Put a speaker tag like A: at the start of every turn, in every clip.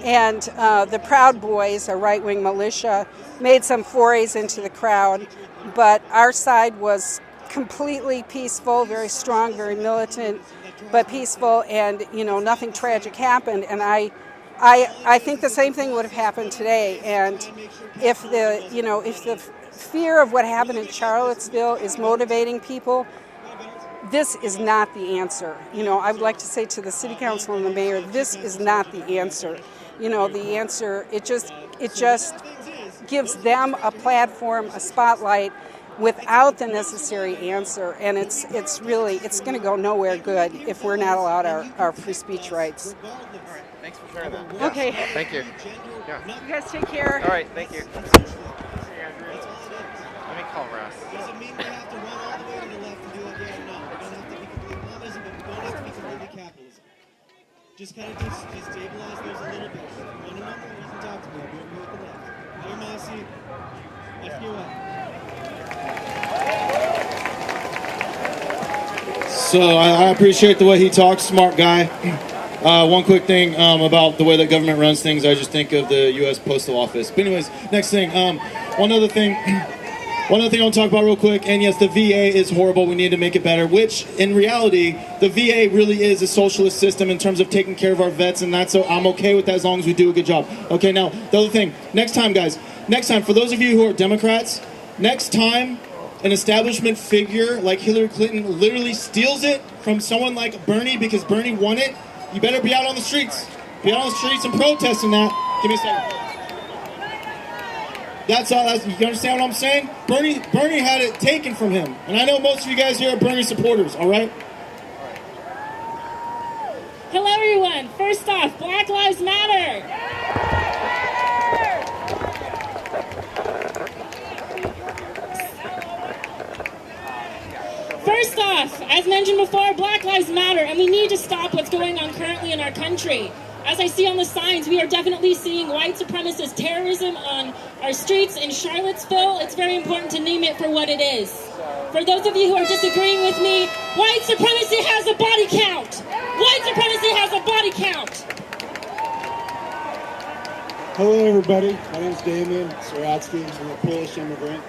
A: And the Proud Boys, a right-wing militia, made some forays into the crowd, but our side was completely peaceful, very strong, very militant, but peaceful, and nothing tragic happened. And I think the same thing would have happened today. And if the fear of what happened in Charlottesville is motivating people, this is not the answer. I would like to say to the city council and the mayor, this is not the answer. The answer, it just gives them a platform, a spotlight, without the necessary answer, and it's going to go nowhere good if we're not allowed our free speech rights.
B: All right, thanks for sharing that.
A: Okay.
B: Thank you. Yeah.
A: You guys take care.
B: All right, thank you. Let me call Russ.
C: Does it mean we have to run all the way to the left and do it? Yes or no? We don't have to be complete communism, but we don't have to be completely capitalism. Just kind of just stabilize those a little bit. If you want to know more, you can talk to me. I'll be over here with the left. Hey, Mossy. Left your way.
D: So I appreciate the way he talks, smart guy. One quick thing about the way that government runs things, I just think of the U.S. Postal Office. But anyways, next thing, one other thing I want to talk about real quick, and yes, the VA is horrible, we need to make it better, which in reality, the VA really is a socialist system in terms of taking care of our vets, and I'm okay with that as long as we do a good job. Okay, now, the other thing, next time, for those of you who are Democrats, next time, an establishment figure like Hillary Clinton literally steals it from someone like Bernie because Bernie won it, you better be out on the streets. Be out on the streets and protesting that. Give me a second. That's all. You understand what I'm saying? Bernie had it taken from him. And I know most of you guys here are Bernie supporters, all right?
E: Hello, everyone. First off, Black Lives Matter. First off, as mentioned before, Black Lives Matter, and we need to stop what's going on currently in our country. As I see on the signs, we are definitely seeing white supremacist terrorism on our streets in Charlottesville. It's very important to name it for what it is. For those of you who are disagreeing with me, white supremacy has a body count. White supremacy has a body count.
F: Hello, everybody. My name is Damien Saratsky. I'm a Polish immigrant.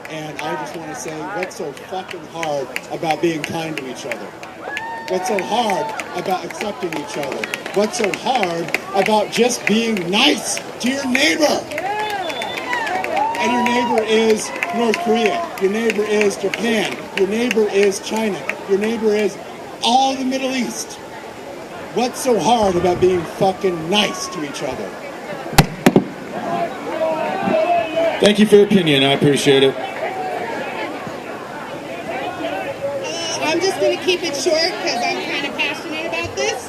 F: And I just want to say, what's so fucking hard about being kind to each other? What's so hard about accepting each other? What's so hard about just being nice to your neighbor? And your neighbor is North Korea. Your neighbor is Japan. Your neighbor is China. Your neighbor is all the Middle East. What's so hard about being fucking nice to each other?
D: Thank you for your opinion. I appreciate it.
G: I'm just going to keep it short because I'm kind of passionate about this.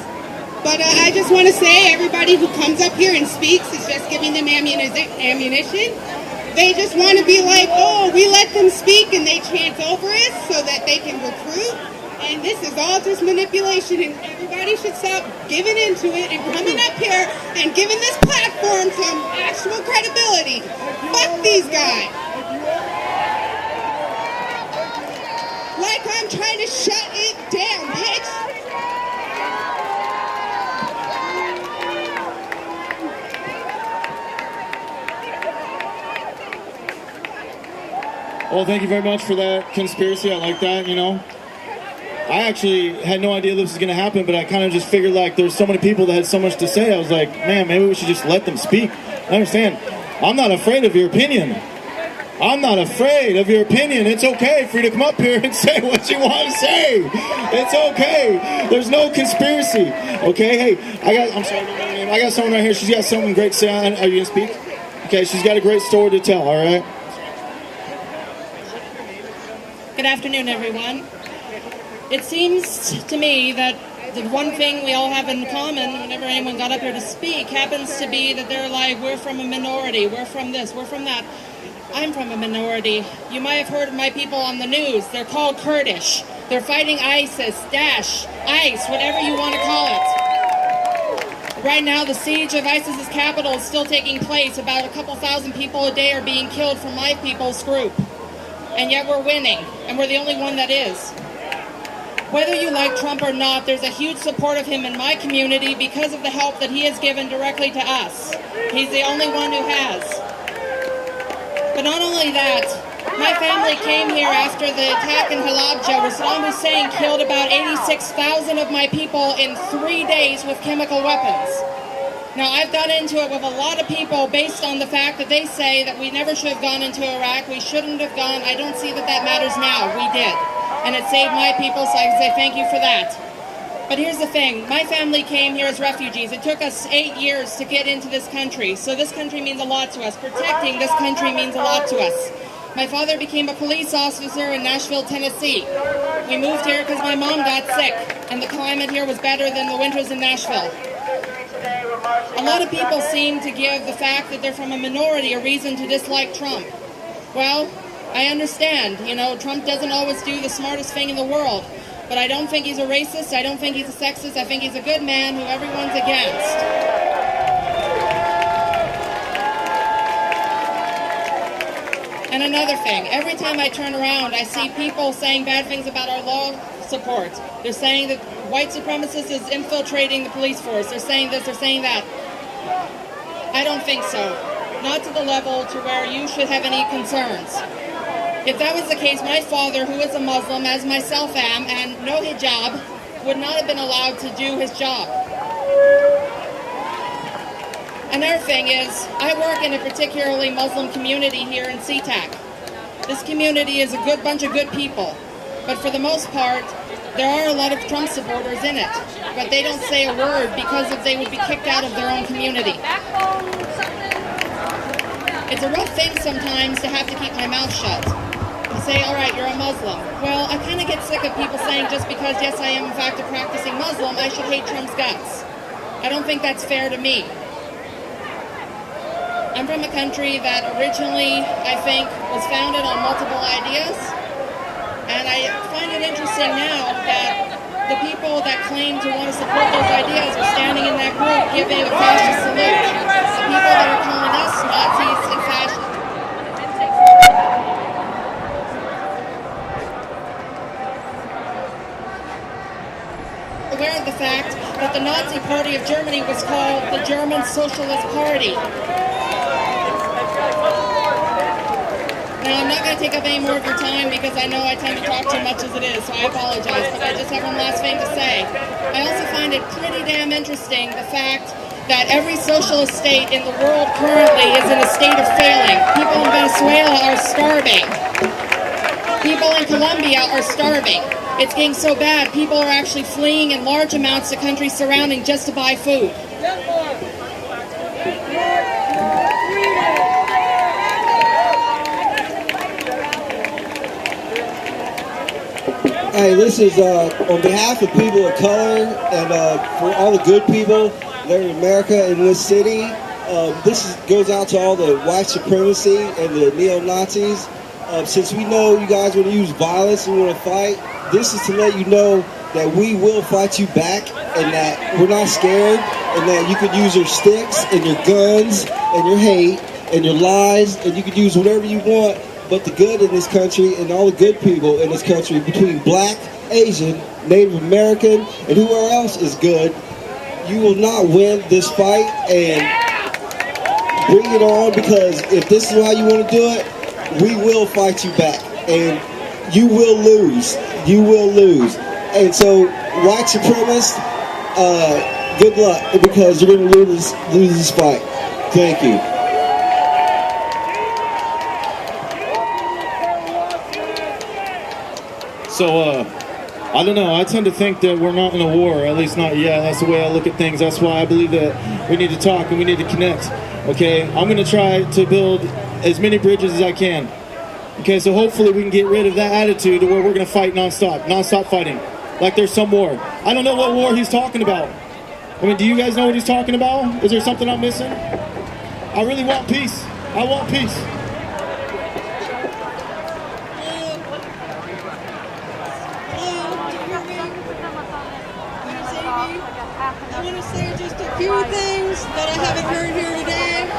G: But I just want to say everybody who comes up here and speaks is just giving them ammunition. They just want to be like, oh, we let them speak and they chant over us so that they can recruit. And this is all just manipulation, and everybody should stop giving into it and coming up here and giving this platform some actual credibility. Fuck these guys. Like I'm trying to shut it down, bitch.
D: Well, thank you very much for that conspiracy. I like that, I actually had no idea this was going to happen, but I kind of just figured there's so many people that had so much to say. I was like, man, maybe we should just let them speak. I understand. I'm not afraid of your opinion. I'm not afraid of your opinion. It's okay for you to come up here and say what you want to say. It's okay. There's no conspiracy. Okay, hey, I'm sorry, I got someone right here. She's got something great to say. Are you going to speak? Okay, she's got a great story to tell, all right?
E: Good afternoon, everyone. It seems to me that the one thing we all have in common whenever anyone got up here to speak happens to be that they're like, we're from a minority, we're from this, we're from that. I'm from a minority. You might have heard of my people on the news. They're called Kurdish. They're fighting ISIS, Daesh, ICE, whatever you want to call it. Right now, the siege of ISIS's capital is still taking place. About a couple thousand people a day are being killed from my people's group. And yet we're winning, and we're the only one that is. Whether you like Trump or not, there's a huge support of him in my community because of the help that he has given directly to us. He's the only one who has. But not only that, my family came here after the attack in Halabja, where Saddam Hussein killed about 86,000 of my people in 3 days with chemical weapons. Now, I've got into it with a lot of people based on the fact that they say that we never should have gone into Iraq, we shouldn't have gone. I don't see that that matters now. We did. And it saved my people, so I can say thank you for that. But here's the thing. My family came here as refugees. It took us 8 years to get into this country, so this country means a lot to us. Protecting this country means a lot to us. My father became a police officer in Nashville, Tennessee. We moved here because my mom got sick, and the climate here was better than the winters in Nashville. A lot of people seem to give the fact that they're from a minority a reason to dislike Trump. Well, I understand. You know, Trump doesn't always do the smartest thing in the world. But I don't think he's a racist. I don't think he's a sexist. I think he's a good man who everyone's against. And another thing, every time I turn around, I see people saying bad things about our law support. They're saying that white supremacists is infiltrating the police force. They're saying this, they're saying that. I don't think so. Not to the level to where you should have any concerns. If that was the case, my father, who is a Muslim, as myself am, and no hijab, would not have been allowed to do his job. Another thing is, I work in a particularly Muslim community here in SeaTac. This community is a good bunch of good people, but for the most part, there are a lot of Trump supporters in it, but they don't say a word because they would be kicked out of their own community. It's a rough thing sometimes to have to keep my mouth shut. To say, all right, you're a Muslim. Well, I kind of get sick of people saying just because, yes, I am in fact a practicing Muslim, I should hate Trump's guts. I don't think that's fair to me. I'm from a country that originally, I think, was founded on multiple ideas. And I find it interesting now that the people that claim to want to support those ideas are standing in that group giving a fascist salute. The people that are calling us Nazis and fascists. Aware of the fact that the Nazi Party of Germany was called the German Socialist Party. Now, I'm not going to take up any more of your time because I know I tend to talk too much as it is, so I apologize, but I just have one last thing to say. I also find it pretty damn interesting the fact that every socialist state in the world currently is in a state of failing. People in Venezuela are starving. People in Colombia are starving. It's getting so bad, people are actually fleeing in large amounts to countries surrounding just to buy food.
C: Hey, this is on behalf of people of color and for all the good people that are in America in this city. Goes out to all the white supremacy and the neo-Nazis. Since we know you guys want to use violence and want to fight, this is to let you know that we will fight you back and that we're not scared and that you can use your sticks and your guns and your hate and your lies and you can use whatever you want. But the good in this country and all the good people in this country, between black, Asian, Native American, and whoever else is good, you will not win this fight. And bring it on, because if this is how you want to do it, we will fight you back. And you will lose. You will lose. And so, white supremacists, good luck, because you're going to lose this fight. Thank you.
D: So, I don't know. I tend to think that we're not in a war, at least not yet. That's the way I look at things. That's why I believe that we need to talk and we need to connect. Okay? I'm going to try to build as many bridges as I can. Okay? So hopefully we can get rid of that attitude to where we're going to fight nonstop fighting. Like there's some war. I don't know what war he's talking about. I mean, do you guys know what he's talking about? Is there something I'm missing? I really want peace. I want peace.
H: I want to say just a few things that I haven't heard here today.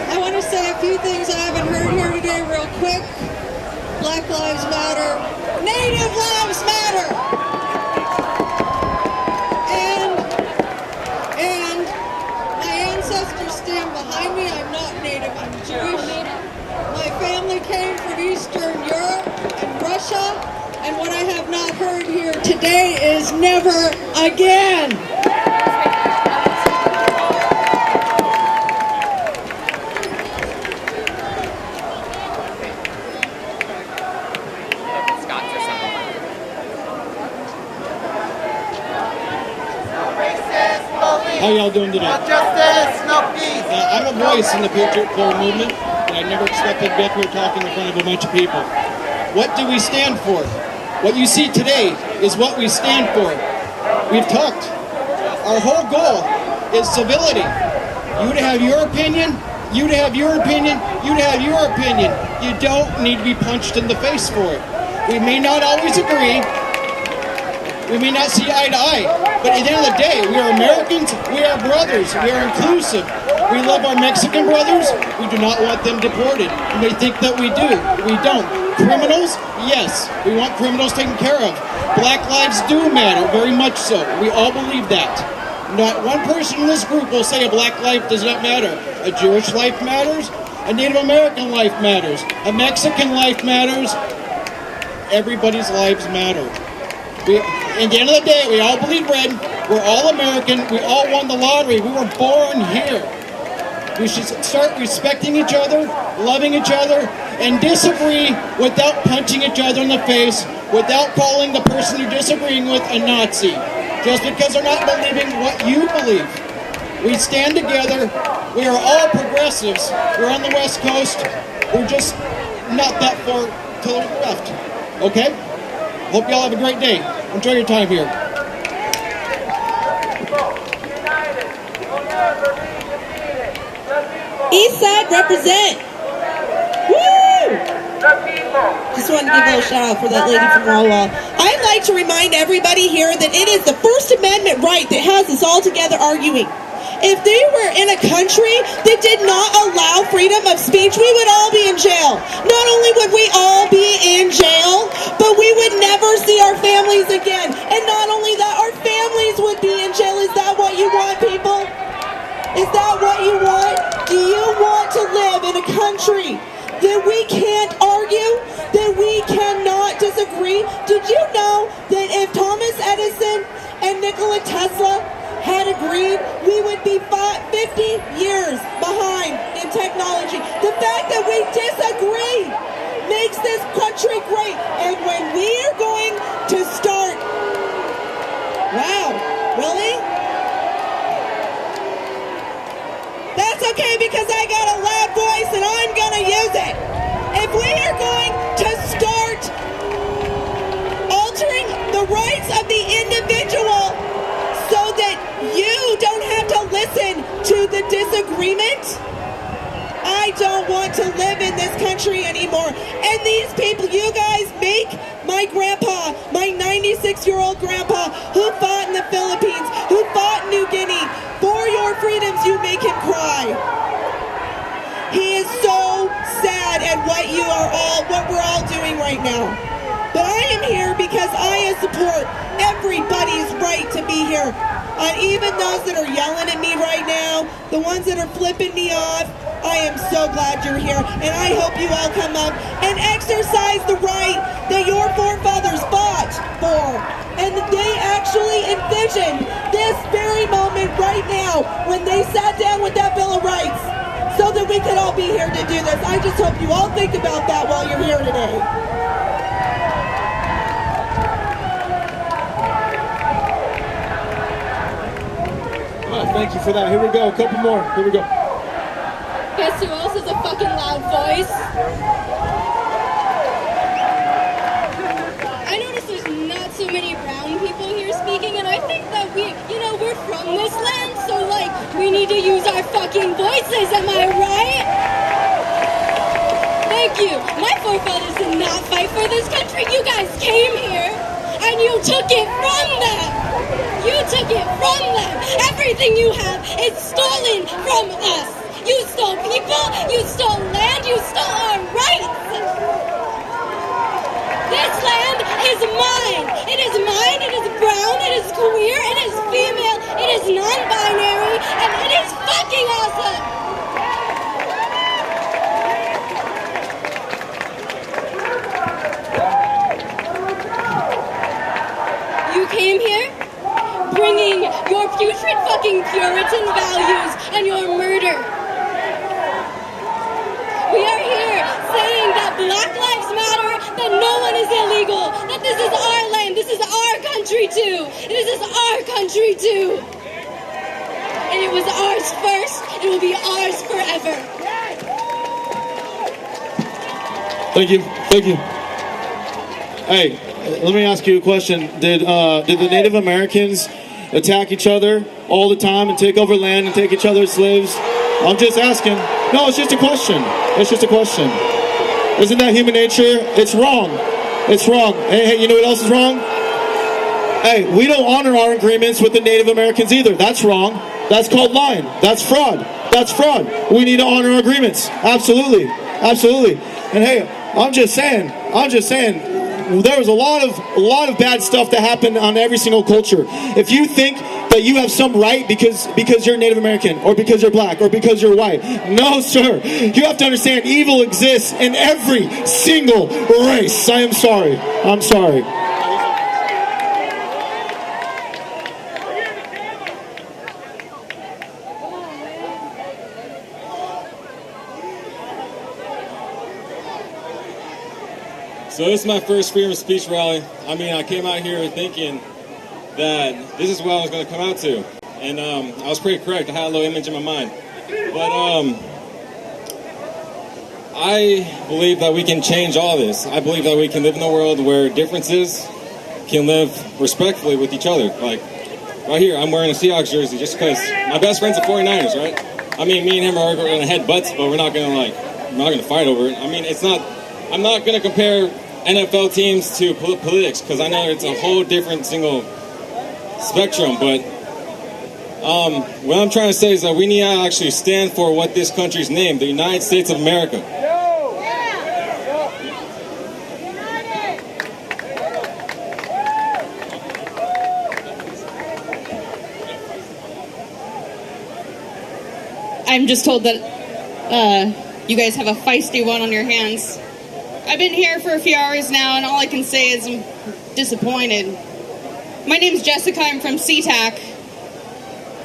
H: I want to say a few things I haven't heard here today real quick. Black Lives Matter. Native militia, and what I have not heard here today is never again.
B: Scott says something.
I: How y'all doing today?
B: Justice, no peace.
I: I'm a voice in the Patriot Core movement, and I never expected to be up here talking in front of a bunch of people. What do we stand for? What you see today is what we stand for. We've talked. Our whole goal is civility. You to have your opinion, you to have your opinion, you to have your opinion. You don't need to be punched in the face for it. We may not always agree. We may not see eye to eye, but at the end of the day, we are Americans, we are brothers, we are inclusive. We love our Mexican brothers, we do not want them deported. You may think that we do, we don't. Criminals? Yes, we want criminals taken care of. Black lives do matter, very much so. We all believe that. Not one person in this group will say a black life does not matter. A Jewish life matters, a Native American life matters, a Mexican life matters. Everybody's lives matter. At the end of the day, we all bleed red. We're all American. We all won the lottery. We were born here. We should start respecting each other, loving each other, and disagree without punching each other in the face, without calling the person you're disagreeing with a Nazi, just because they're not believing what you believe. We stand together. We are all progressives. We're on the West Coast. We're just not that far to the left. Okay? Hope y'all have a great day. Enjoy your time here.
H: Eastside represent. Woo! Just wanted to give a little shout out for that lady from Wawa. I'd like to remind everybody here that it is the First Amendment right that has us all together arguing. If they were in a country that did not allow freedom of speech, we would all be in jail. Not only would we all be in jail, but we would never see our families again. And not only that, our families would be in jail. Is that what you want, people? Is that what you want? Do you want to live in a country that we can't argue, that we cannot disagree? Did you know that if Thomas Edison and Nikola Tesla had agreed, we would be 50 years behind in technology? The fact that we disagree makes this country great. And when we are going to start, wow, really? That's okay, because I got a loud voice and I'm gonna use it. If we are going to start altering the rights of the individual so that you don't have to listen to the disagreement, I don't want to live in this country anymore. And these people, you guys make my grandpa, my 96-year-old grandpa, who fought in the Philippines, who fought in New Guinea, for your freedoms, you make him cry. He is so sad at what we're all doing right now. But I am here because I support everybody's right to be here. And even those that are yelling at me right now, the ones that are flipping me off, I am so glad you're here. And I hope you all come up and exercise the right that your forefathers fought for. And they actually envisioned this very moment right now when they sat down with that Bill of Rights so that we could all be here to do this. I just hope you all think about that while you're here today.
D: Thank you for that. Here we go. A couple more. Here we go.
E: Guess who else has a fucking loud voice? I noticed there's not so many brown people here speaking, and I think that we're from this land, so we need to use our fucking voices, am I right? Thank you. My forefathers did not fight for this country. You guys came here, and you took it from them. You took it from them. Everything you have is stolen from us. You stole people, you stole land, you stole our rights. This land is mine. It is mine, it is brown, it is queer, it is female, it is non-binary, and it is fucking awesome.
J: fucking Puritan values and your murder. We are here saying that Black Lives Matter, that no one is illegal, that this is our land, this is our country too. This is our country too. And it was ours first, it will be ours forever.
D: Thank you. Thank you. Hey, let me ask you a question. Did the Native Americans attack each other all the time and take over land and take each other's slaves? I'm just asking. No, it's just a question. It's just a question. Isn't that human nature? It's wrong. It's wrong. Hey, you know what else is wrong? Hey, we don't honor our agreements with the Native Americans either. That's wrong. That's called lying. That's fraud. That's fraud. We need to honor our agreements. Absolutely. Absolutely. And hey, I'm just saying, there was a lot of bad stuff that happened on every single culture. If you think that you have some right because you're Native American or because you're black or because you're white, no, sir. You have to understand evil exists in every single race. I am sorry. I'm sorry.
K: So this is my first freedom of speech rally. I mean, I came out here thinking that this is what I was going to come out to. And I was pretty correct. I had a little image in my mind. But I believe that we can change all this. I believe that we can live in a world where differences can live respectfully with each other. Like, right here, I'm wearing a Seahawks jersey just because my best friend's a 49ers, right? I mean, me and him are going to head butts, but we're not going to fight over it. I mean, I'm not going to compare NFL teams to politics because I know it's a whole different single spectrum, but what I'm trying to say is that we need to actually stand for what this country's named, the United States of America.
J: I'm just told that you guys have a feisty one on your hands. I've been here for a few hours now, and all I can say is I'm disappointed. My name's Jessica. I'm from SeaTac,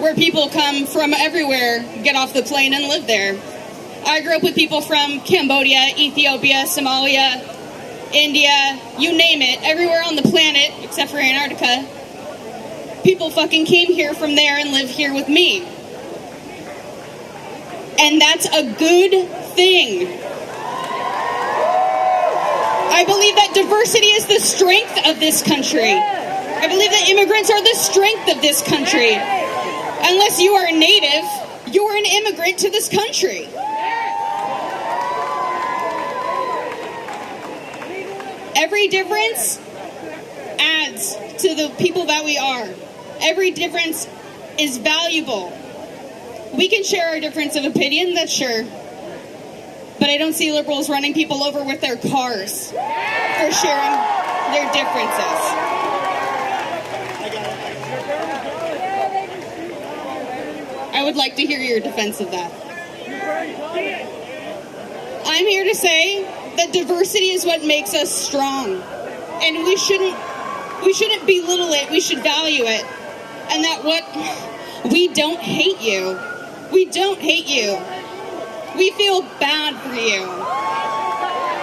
J: where people come from everywhere, get off the plane, and live there. I grew up with people from Cambodia, Ethiopia, Somalia, India, you name it, everywhere on the planet, except for Antarctica. People fucking came here from there and live here with me. And that's a good thing. I believe that diversity is the strength of this country. I believe that immigrants are the strength of this country. Unless you are a native, you are an immigrant to this country. Every difference adds to the people that we are. Every difference is valuable. We can share our difference of opinion, that's sure. But I don't see liberals running people over with their cars for sharing their differences. I would like to hear your defense of that. I'm here to say that diversity is what makes us strong. And we shouldn't belittle it, we should value it. And that we don't hate you. We don't hate you. We feel bad for you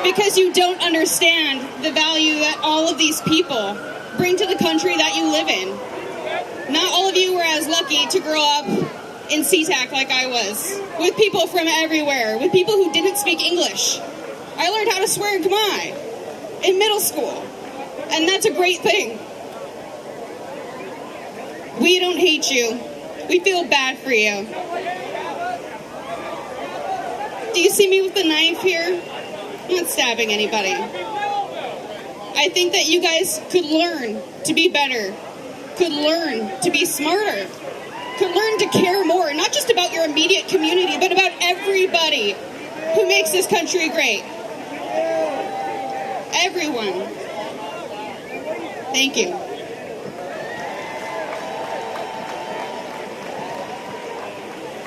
J: because you don't understand the value that all of these people bring to the country that you live in. Not all of you were as lucky to grow up in SeaTac like I was, with people from everywhere, with people who didn't speak English. I learned how to swear in Khmer in middle school, and that's a great thing. We don't hate you. We feel bad for you. Do you see me with the knife here? I'm not stabbing anybody. I think that you guys could learn to be better, could learn to be smarter, could learn to care more, not just about your immediate community, but about everybody who makes this country great. Everyone. Thank you.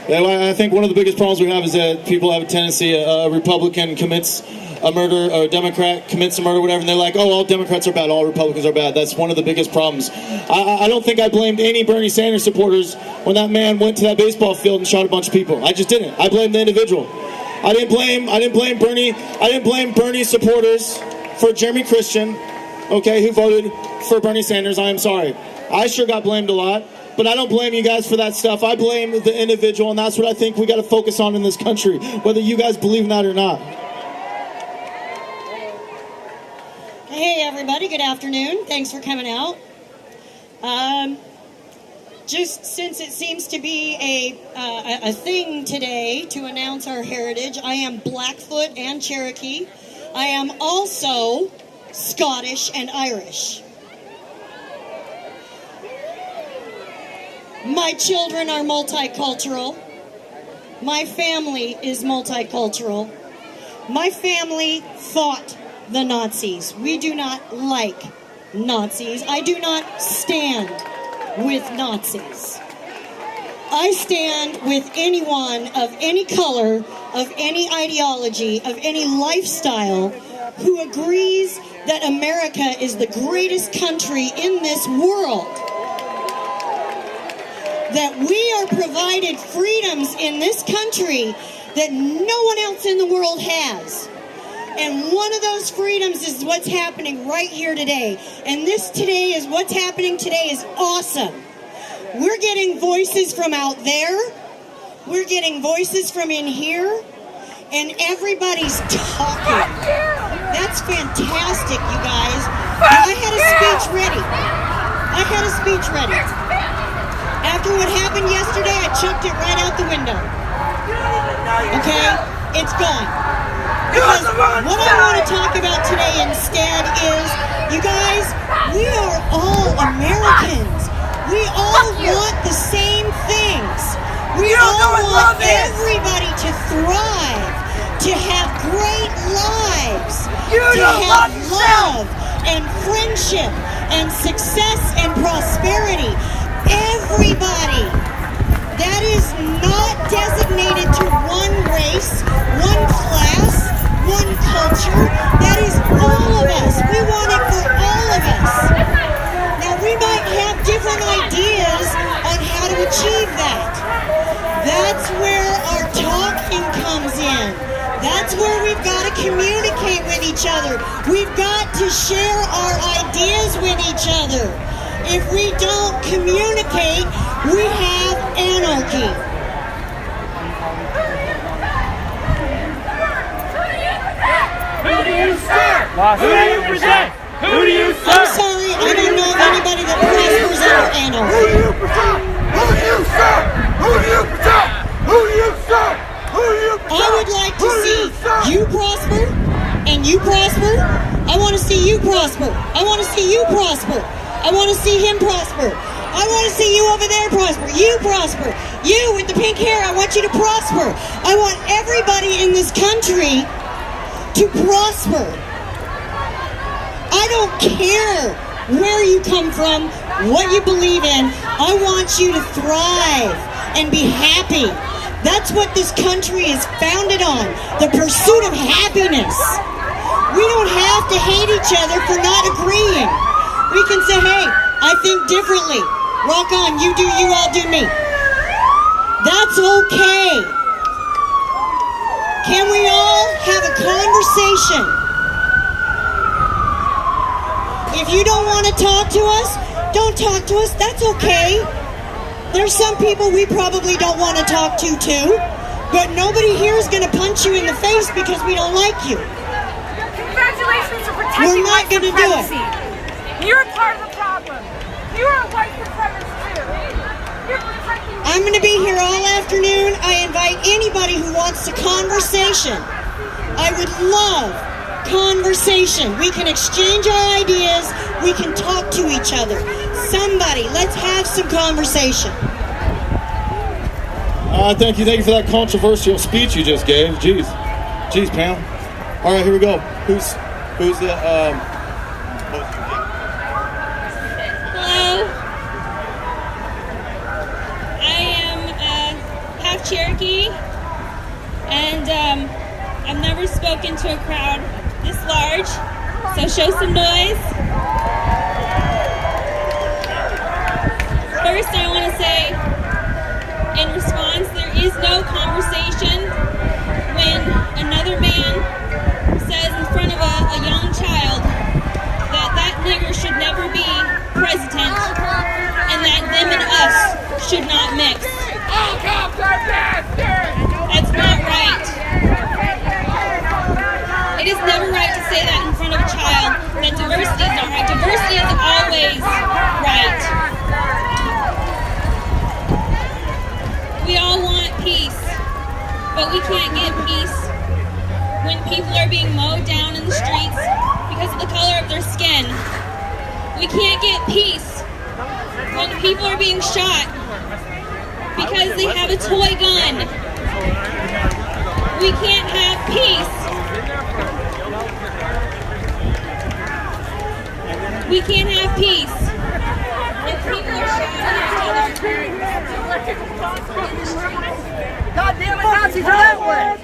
D: I think one of the biggest problems we have is that people have a tendency, a Republican commits a murder, or a Democrat commits a murder, whatever, and they're like, oh, all Democrats are bad, all Republicans are bad. That's one of the biggest problems. I don't think I blamed any Bernie Sanders supporters when that man went to that baseball field and shot a bunch of people. I just didn't. I blamed the individual. I didn't blame Bernie supporters for Jeremy Christian, okay, who voted for Bernie Sanders. I am sorry. I sure got blamed a lot. But I don't blame you guys for that stuff. I blame the individual, and that's what I think we got to focus on in this country, whether you guys believe in that or not.
L: Hey everybody, good afternoon. Thanks for coming out. Just since it seems to be a thing today to announce our heritage, I am Blackfoot and Cherokee. I am also Scottish and Irish. My children are multicultural. My family is multicultural. My family fought the Nazis. We do not like Nazis. I do not stand with Nazis. I stand with anyone of any color, of any ideology, of any lifestyle who agrees that America is the greatest country in this world. That we are provided freedoms in this country that no one else in the world has. And one of those freedoms is what's happening right here today. And this today is what's happening today is awesome. We're getting voices from out there. We're getting voices from in here. And everybody's talking. That's fantastic, you guys. I had a speech ready. After what happened yesterday, I chucked it right out the window. Okay? It's gone. Because what I want to talk about today instead is, you guys, we are all Americans. We all want the same things. We all want everybody to thrive, to have great lives, to have love and friendship and success and prosperity. Everybody. That is not designated to one race, one class, one culture. That is all of us. We want it for all of us. Now, we might have different ideas on how to achieve that. That's where our talking comes in. That's where we've got to communicate with each other. We've got to share our ideas with each other. If we don't communicate, we have anarchy.
B: Who do you serve? Who do you present? Who do you serve?
L: I'm sorry, I don't know of anybody that prospers under anarchy.
B: Who do you present? Who do you serve? Who do you protect? Who do you serve? Who do you protect?
L: I would like to see you prosper, and you prosper. I want to see you prosper. I want to see you prosper. I want to see him prosper. I want to see you over there prosper. You prosper. You with the pink hair, I want you to prosper. I want everybody in this country to prosper. I don't care where you come from, what you believe in. I want you to thrive and be happy. That's what this country is founded on, the pursuit of happiness. We don't have to hate each other for not agreeing. We can say, hey, I think differently. Rock on, you do you, I'll do me. That's okay. Can we all have a conversation? If you don't want to talk to us, don't talk to us. That's okay. There's some people we probably don't want to talk to too, but nobody here is going to punch you in the face because we don't like you.
M: Congratulations for protecting
L: We're not going to do it.
M: You're part of the problem. You're a white supremacist too. You're protecting.
L: I'm going to be here all afternoon. I invite anybody who wants to conversation. I would love conversation. We can exchange our ideas. We can talk to each other. Somebody, let's have some conversation.
D: Thank you for that controversial speech you just gave. Jeez, Pam. All right, here we go. Who's the
N: Hello. I am half Cherokee, and I've never spoken to a crowd this large, so show some noise. First, I want to say, in response, there is no conversation when another man says in front of a young child that that nigger should never be president and that them and us should not mix. That's not right. It is never right to say that in front of a child, that diversity is not right. Diversity is always right. We all want peace, but we can't get peace when people are being mowed down in the streets because of the color of their skin. We can't get peace when people are being shot because they have a toy gun. We can't have peace. We can't have peace if people are shot at each other.
O: God damn it, Nazis are that way!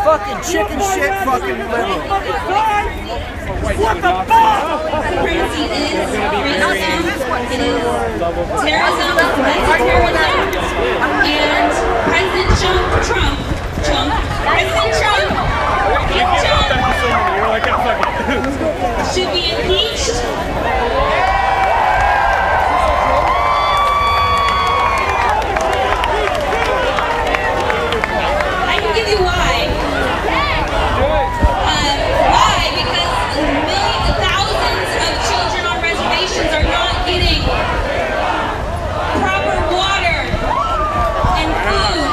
O: Fucking chicken shit, fucking liberal. What the fuck?
N: Supremacy is racism, it is terrorism, domestic terrorism, and President Trump should be impeached. I can give you why. Why? Because thousands of children on reservations are not getting proper water and food.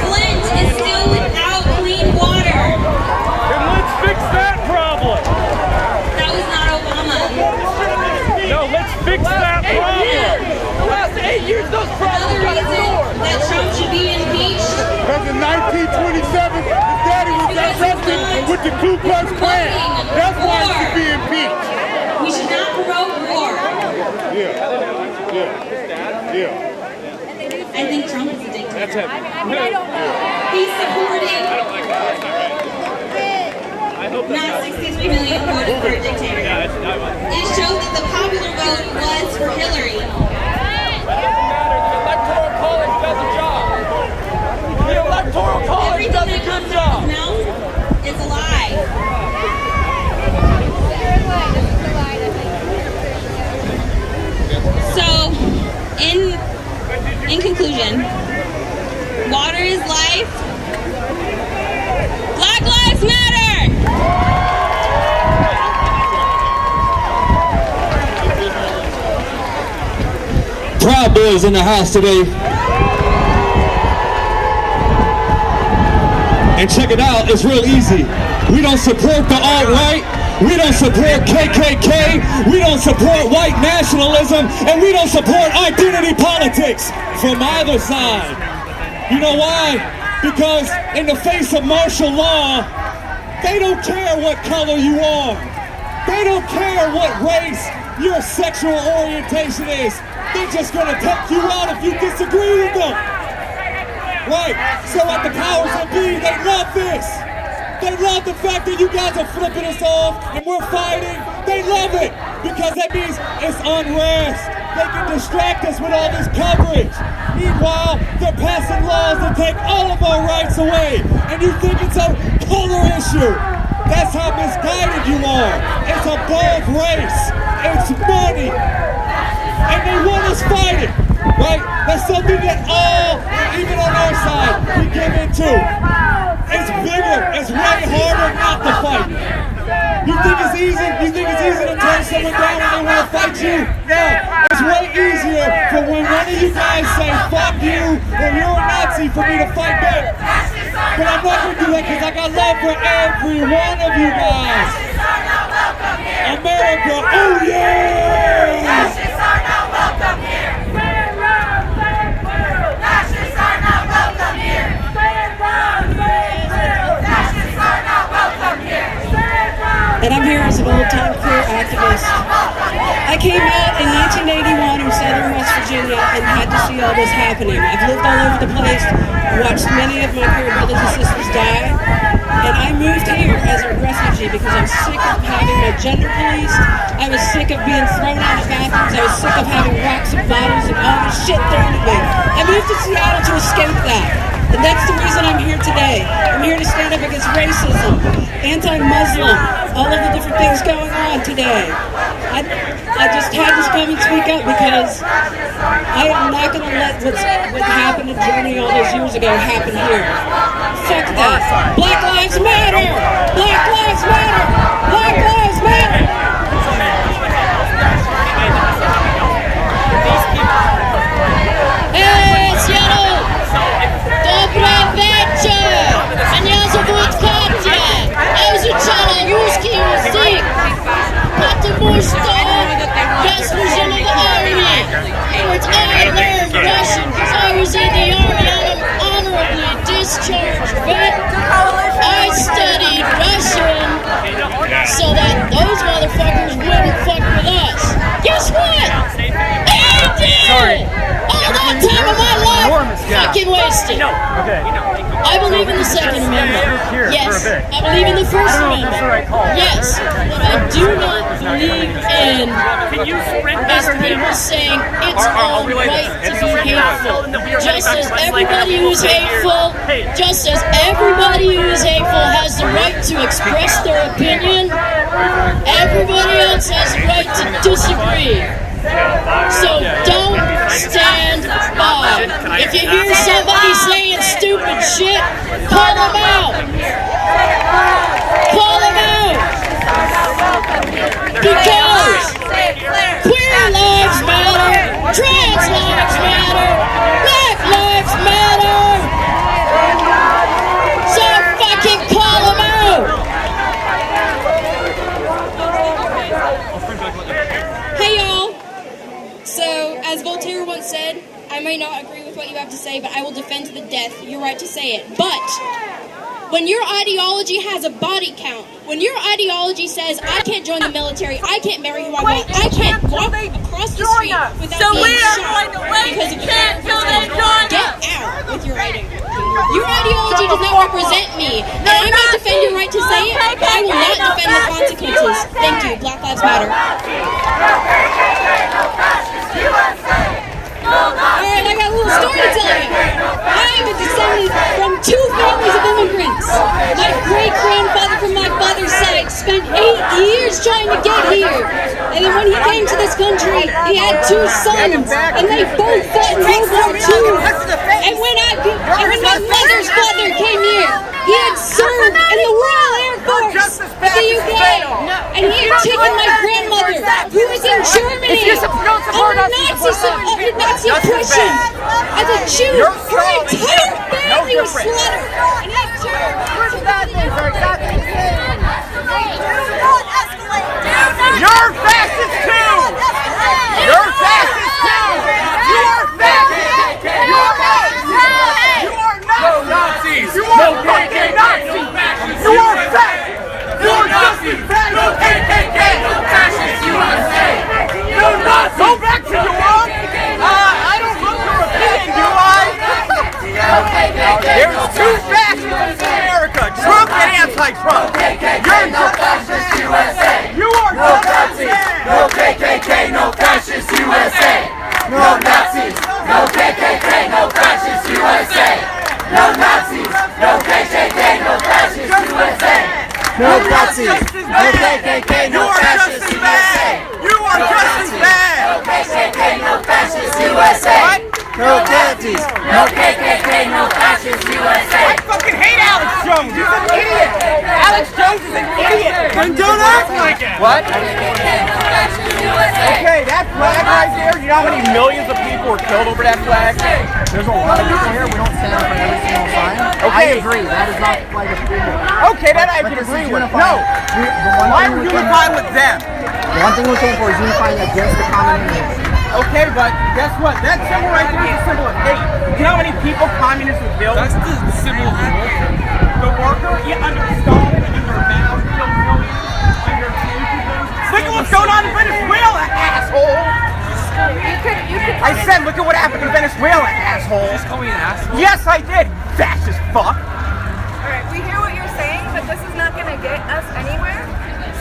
N: Flint is still without clean water.
P: And let's fix that problem.
N: That was not Obama.
P: No, let's fix that problem.
O: The last 8 years, those problems got ignored.
N: That Trump should be impeached.
B: Because in 1927, his daddy was arrested with the Ku Klux Klan. That's why he should be impeached.
N: We should not promote war.
B: Yeah.
N: I think Trump is a dictator.
P: That's it.
N: He's supporting not 63 million voted for a dictator. It showed that the popular vote was for Hillary.
O: The Electoral College does a job. The Electoral College
N: Everything
O: does a
N: that
O: good
N: comes out of
O: job.
N: his mouth is a lie. So, in conclusion, water is life. Black Lives Matter!
Q: Proud Boys in the house today. And check it out, it's real easy. We don't support the alt-right, we don't support KKK, we don't support white nationalism, and we don't support identity politics from either side. You know why? Because in the face of martial law, they don't care what color you are. They don't care what race your sexual orientation is. They're just gonna take you out if you disagree with them. Right, so at the powers that be, they love this. They love the fact that you guys are flipping us off and we're fighting. They love it because that means it's unrest. They can distract us with all this coverage. Meanwhile, they're passing laws that take all of our rights away. And you think it's a color issue. That's how misguided you are. It's above race. It's money. And they want us fighting. Right? That's something that all, even on our side, we give into. It's bigger. It's way harder not to fight. You think it's easy? You think it's easy to turn someone down when they want to fight you? No. It's way easier for when one of you guys say, fuck you, or you're a Nazi, for me to fight back. But I'm not going to do that because I got love for every one of you guys. America, oh yeah!
O: Fascists are not welcome here. Fascists are not welcome here. Fascists are not welcome here.
R: And I'm here as an old-time queer activist. I came out in 1981 in southern West Virginia. Virginia and had to see all this happening. I've lived all over the place, watched many of my queer brothers and sisters die, and I moved here as a refugee because I'm sick of having my gender policed. I was sick of being thrown out of bathrooms. I was sick of having rocks and bottles and all this shit thrown at me. I moved to Seattle to escape that. And that's the reason I'm here today. I'm here to stand up against racism, anti-Muslim, all of the different things going on today. I just had to come and speak up because I am not going to let what happened in Germany all those years ago happen here. Fuck that. Black Lives Matter! Black Lives Matter! Black Lives Matter!
S: Hey, Seattle! Добрый вечер! Меня зовут Катя! Я изучала русский язык, потому что я служила в армии. And I learned Russian because I was in the army and I'm honorably discharged vet. I studied Russian so that those motherfuckers wouldn't fuck with us. Guess what? They did! All that time of my life, fucking wasted. I believe in the Second Amendment. Yes. I believe in the First Amendment. Yes. What I do not believe in is people saying it's all right to be hateful. Just as everybody who's hateful, has the right to express their opinion, everybody else has the right to disagree. So don't stand by. If you hear somebody saying stupid shit, call them out. Call them out. Because queer lives matter, trans lives matter, black lives matter. So fucking call them out.
N: Hey y'all. So, as Voltaire once said, I may not agree with what you have to say, but I will defend to the death your right to say it. But when your ideology has a body count, when your ideology says, I can't join the military, I can't marry who I want, I can't walk across the street without being shot because of get out with your ideology. Your ideology does not represent me, and I might defend your right to say it, but I will not defend the consequences. Thank you. Black Lives Matter. Alright, I got a little story to tell you. I am a descendant from two families of immigrants. My great-grandfather from my father's side spent 8 years trying to get here. And then when he came to this country, he had 2 sons, and they both fought in World War II. And when my mother's father came here, he had served in the Royal Air Force of the UK. And he had taken my grandmother, who was in Germany, under Nazi oppression. As a Jew, her entire family was slaughtered. And he turned to bad things are exactly the same.
O: You're fascist too! You're fascist too! You are fascist! You are fascist! You are Nazis! You are fucking Nazis! You are fascist! You are Nazis! No KKK! No fascist USA! No Nazis! Go back to your own! I don't look for opinion, do I? There's 2 fascists in America, Trump and anti-Trump. You're no fascist USA. You are no Nazis. No KKK, no fascist USA. No Nazis. No KKK, no fascist USA. No Nazis. No KKK, no fascist USA. No Nazis. No KKK, no fascist USA. You are just as bad. No KKK, no fascist USA. What? No Nazis. No KKK, no fascist USA. I fucking hate Alex Jones. He's an idiot. Alex Jones is an idiot. Then don't act like it. What? Okay, that flag right there, you know how many millions of people were killed over that flag? There's a lot of people here. We don't stand up for every single sign. Okay. I agree. That is not like a freedom. Okay, that I can agree with. No. Why are we unifying with them? The one thing we're saying for is unifying against the common enemy. Okay, but guess what? That symbol right there is a symbol of hate. You know how many people communists would build? That's the symbol of the worker. The worker? Yeah, under Stalin, under Mao, under Look at what's going on in Venezuela, asshole! You I said, look at what happened in Venezuela, asshole.
P: Just call me an asshole?
O: Yes, I did, fascist fuck.
M: Alright, we hear what you're saying, but this is not gonna get us anywhere.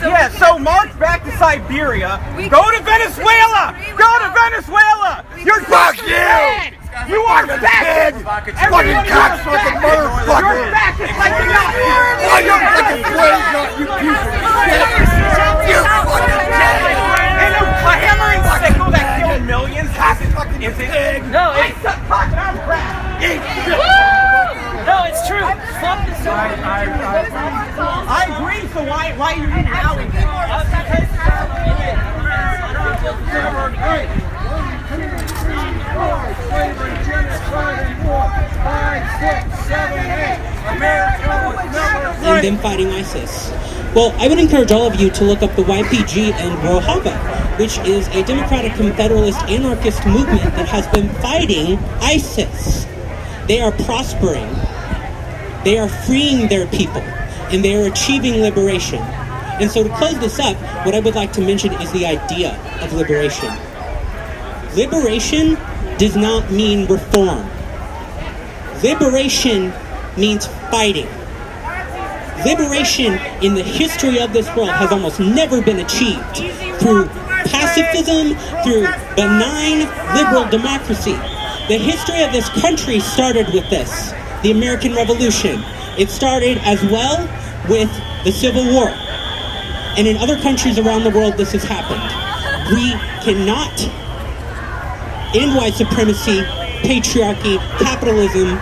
M: So
O: Yeah, so march back to Siberia. Go to Venezuela! Go to Venezuela! You're
B: Fuck you!
O: dead! You are fascist!
B: Fucking cocksucking motherfucker!
O: You're fascist like the Nazis!
B: Oh, you're fucking slave nut, you piece of shit! You fucking
O: And a hammering sickle that killed millions is it?
P: No,
O: I suck cock and I'm crap!
P: No, it's true. Fuck this
O: I agree, so why are you rallying?
B: slavery, genocide, and war. 5, 6, 7, 8. America was never free.
T: And them fighting ISIS. Well, I would encourage all of you to look up the YPG and Rojava, which is a democratic confederalist anarchist movement that has been fighting ISIS. They are prospering. They are freeing their people, and they are achieving liberation. And so to close this up, what I would like to mention is the idea of liberation. Liberation does not mean reform. Liberation means fighting. Liberation in the history of this world has almost never been achieved through pacifism, through benign liberal democracy. The history of this country started with this, the American Revolution. It started as well with the Civil War. And in other countries around the world, this has happened. We cannot end white supremacy, patriarchy, capitalism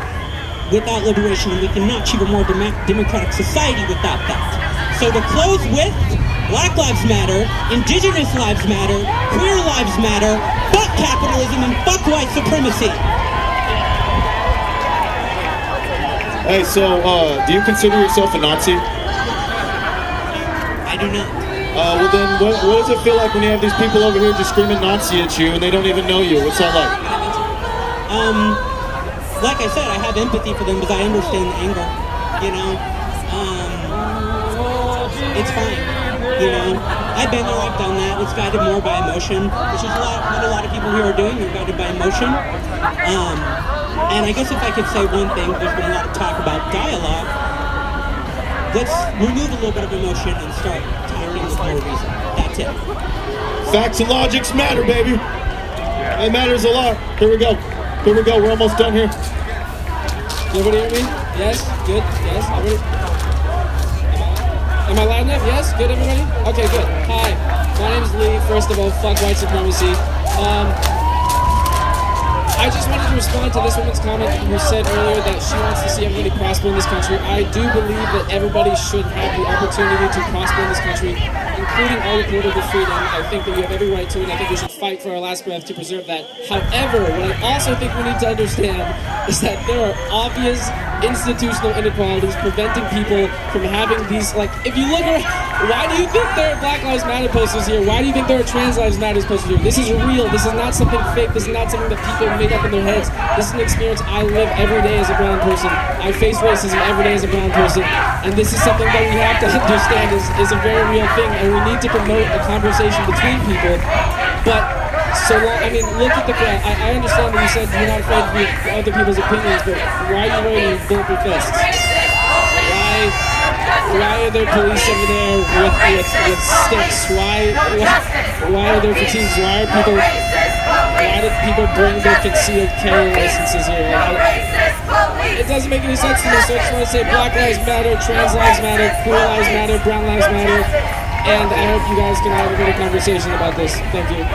T: without liberation, and we cannot achieve a more democratic society without that. So to close with, Black Lives Matter, Indigenous Lives Matter, Queer Lives Matter, fuck capitalism and fuck white supremacy.
D: Hey, so, do you consider yourself a Nazi?
T: I do not.
D: Well then, what does it feel like when you have these people over here just screaming Nazi at you and they don't even know you? What's that like?
T: Like I said, I have empathy for them because I understand the anger, you know? It's fine, you know? I've been there, I've done that. It's guided more by emotion, which is what a lot of people here are doing. They're guided by emotion. And I guess if I could say one thing, there's been a lot of talk about dialogue. Let's remove a little bit of emotion and start talking with more reason. That's it.
D: Facts and logics matter, baby. It matters a lot. Here we go. Here we go. We're almost done here.
U: Everybody hear me? Yes? Good? Yes? Everybody? Am I loud enough? Yes? Good, everybody? Okay, good. Hi. My name is Lee. First of all, fuck white supremacy. I just wanted to respond to this woman's comment who said earlier that she wants to see everybody prosper in this country. I do believe that everybody should have the opportunity to prosper in this country, including all your political freedom. I think that you have every right to it, and I think we should fight for our last breath to preserve that. However, what I also think we need to understand is that there are obvious institutional inequalities preventing people from having these, like, if you look around, why do you think there are Black Lives Matter posters here? Why do you think there are Trans Lives Matter posters here? This is real. This is not something fake. This is not something that people make up in their heads. This is an experience I live every day as a brown person. I face racism every day as a brown person. And this is something that we have to understand is a very real thing. And we need to promote a conversation between people. But so long, I mean, look at the crowd. I understand that you said you're not afraid of other people's opinions, but why are you wearing bulletproof vests? Why are there police over there with sticks? Why are there fatigues? Why did people bring their concealed carry licenses here? It doesn't make any sense to me, so I just want to say Black Lives Matter, Trans Lives Matter, Queer Lives Matter, Brown Lives Matter, and I hope you guys can have a good conversation about this. Thank you.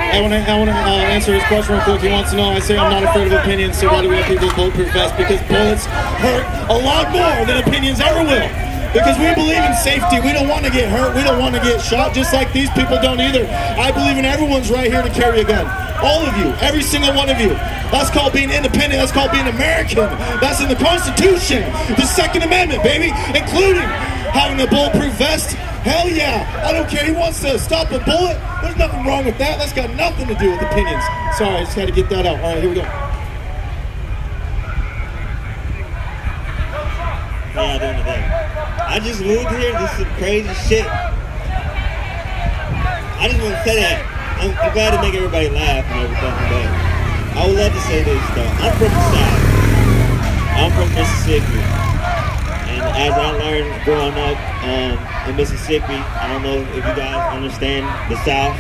D: I want to answer his question real quick. He wants to know, I say I'm not afraid of opinions, so why do we have people with bulletproof vests? Because bullets hurt a lot more than opinions ever will. Because we believe in safety. We don't want to get hurt. We don't want to get shot, just like these people don't either. I believe in everyone's right here to carry a gun. All of you. Every single one of you. That's called being independent. That's called being American. That's in the Constitution. The Second Amendment, baby. Including having a bulletproof vest. Hell yeah. I don't care. He wants to stop a bullet. There's nothing wrong with that. That's got nothing to do with opinions. Sorry, I just had to get that out. All right, here we go.
V: How y'all doing today? I just moved here. This is some crazy shit. I just want to say that I'm glad to make everybody laugh and everything, but I would love to say this though. I'm from the South. I'm from Mississippi. And as I learned growing up in Mississippi, I don't know if you guys understand the South,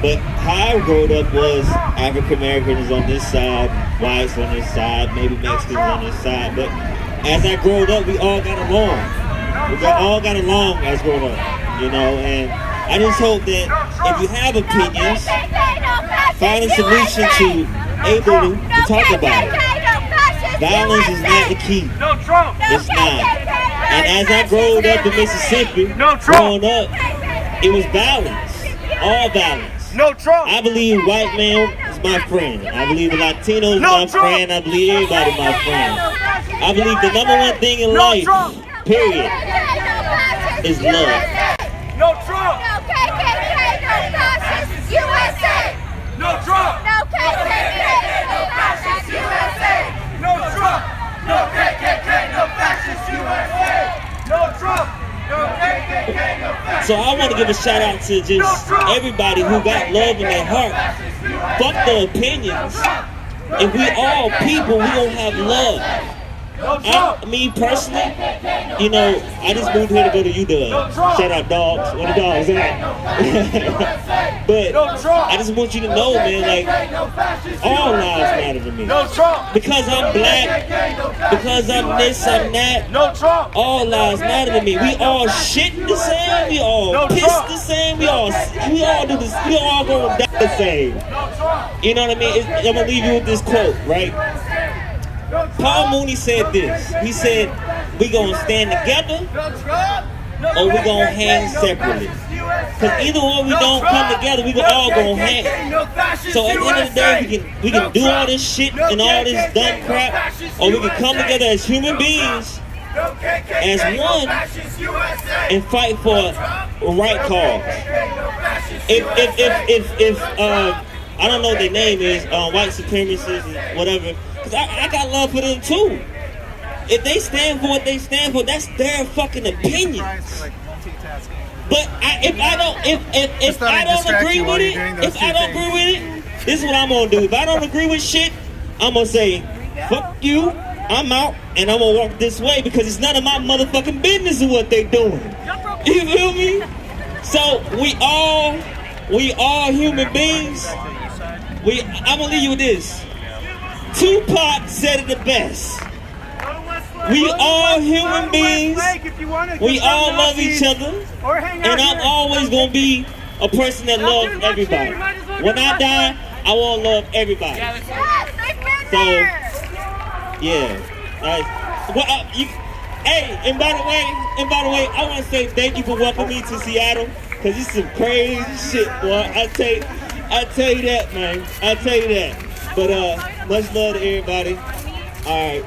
V: but how I grew up was African Americans on this side, whites on this side, maybe Mexicans on this side, but as I grew up, we all got along. All got along as grown up, you know, and I just hope that if you have opinions, find a solution to able to talk about it. Violence is not the key. It's not. And as I grew up in Mississippi, growing up, it was violence. All violence. I believe white man is my friend. I believe the Latino is my friend. I believe everybody is my friend. I believe the number one thing in life, period, is love.
O: No Trump! No KKK, no fascist USA! No Trump! No KKK, no fascist USA! No Trump! No KKK, no fascist USA! No Trump! No KKK, no fascist.
V: So I want to give a shout out to just everybody who got love in their heart. Fuck the opinions. If we all people, we gonna have love. Me personally, you know, I just moved here to go to UW. Shout out dogs. Where the dogs at? But I just want you to know, man, like, all lives matter to me. Because I'm black, because I'm this, I'm that, all lives matter to me. We all shit the same, we all piss the same, we all do this, we all gonna die the same. You know what I mean? I'm gonna leave you with this quote, right? Paul Mooney said this. He said, we gonna stand together or we gonna hang separately. Because either one we don't come together, we all gonna hang. So at the end of the day, we can do all this shit and all this dumb crap, or we can come together as human beings, as one, and fight for a right cause. If I don't know what their name is, white supremacists, whatever. Cause I got love for them too. If they stand for what they stand for, that's their fucking opinions. But if I don't agree with it, this is what I'm gonna do. If I don't agree with shit, I'm gonna say, fuck you, I'm out, and I'm gonna walk this way because it's none of my motherfucking business of what they doing. You feel me? So we all human beings. I'm gonna leave you with this. Tupac said it the best. We all human beings. We all love each other. And I'm always going to be a person that loves everybody. When I die, I want to love everybody. So, yeah. Hey, and by the way, I want to say thank you for welcoming me to Seattle. Because it's some crazy shit, boy. I tell you that, man. I tell you that. But much love to everybody. All right.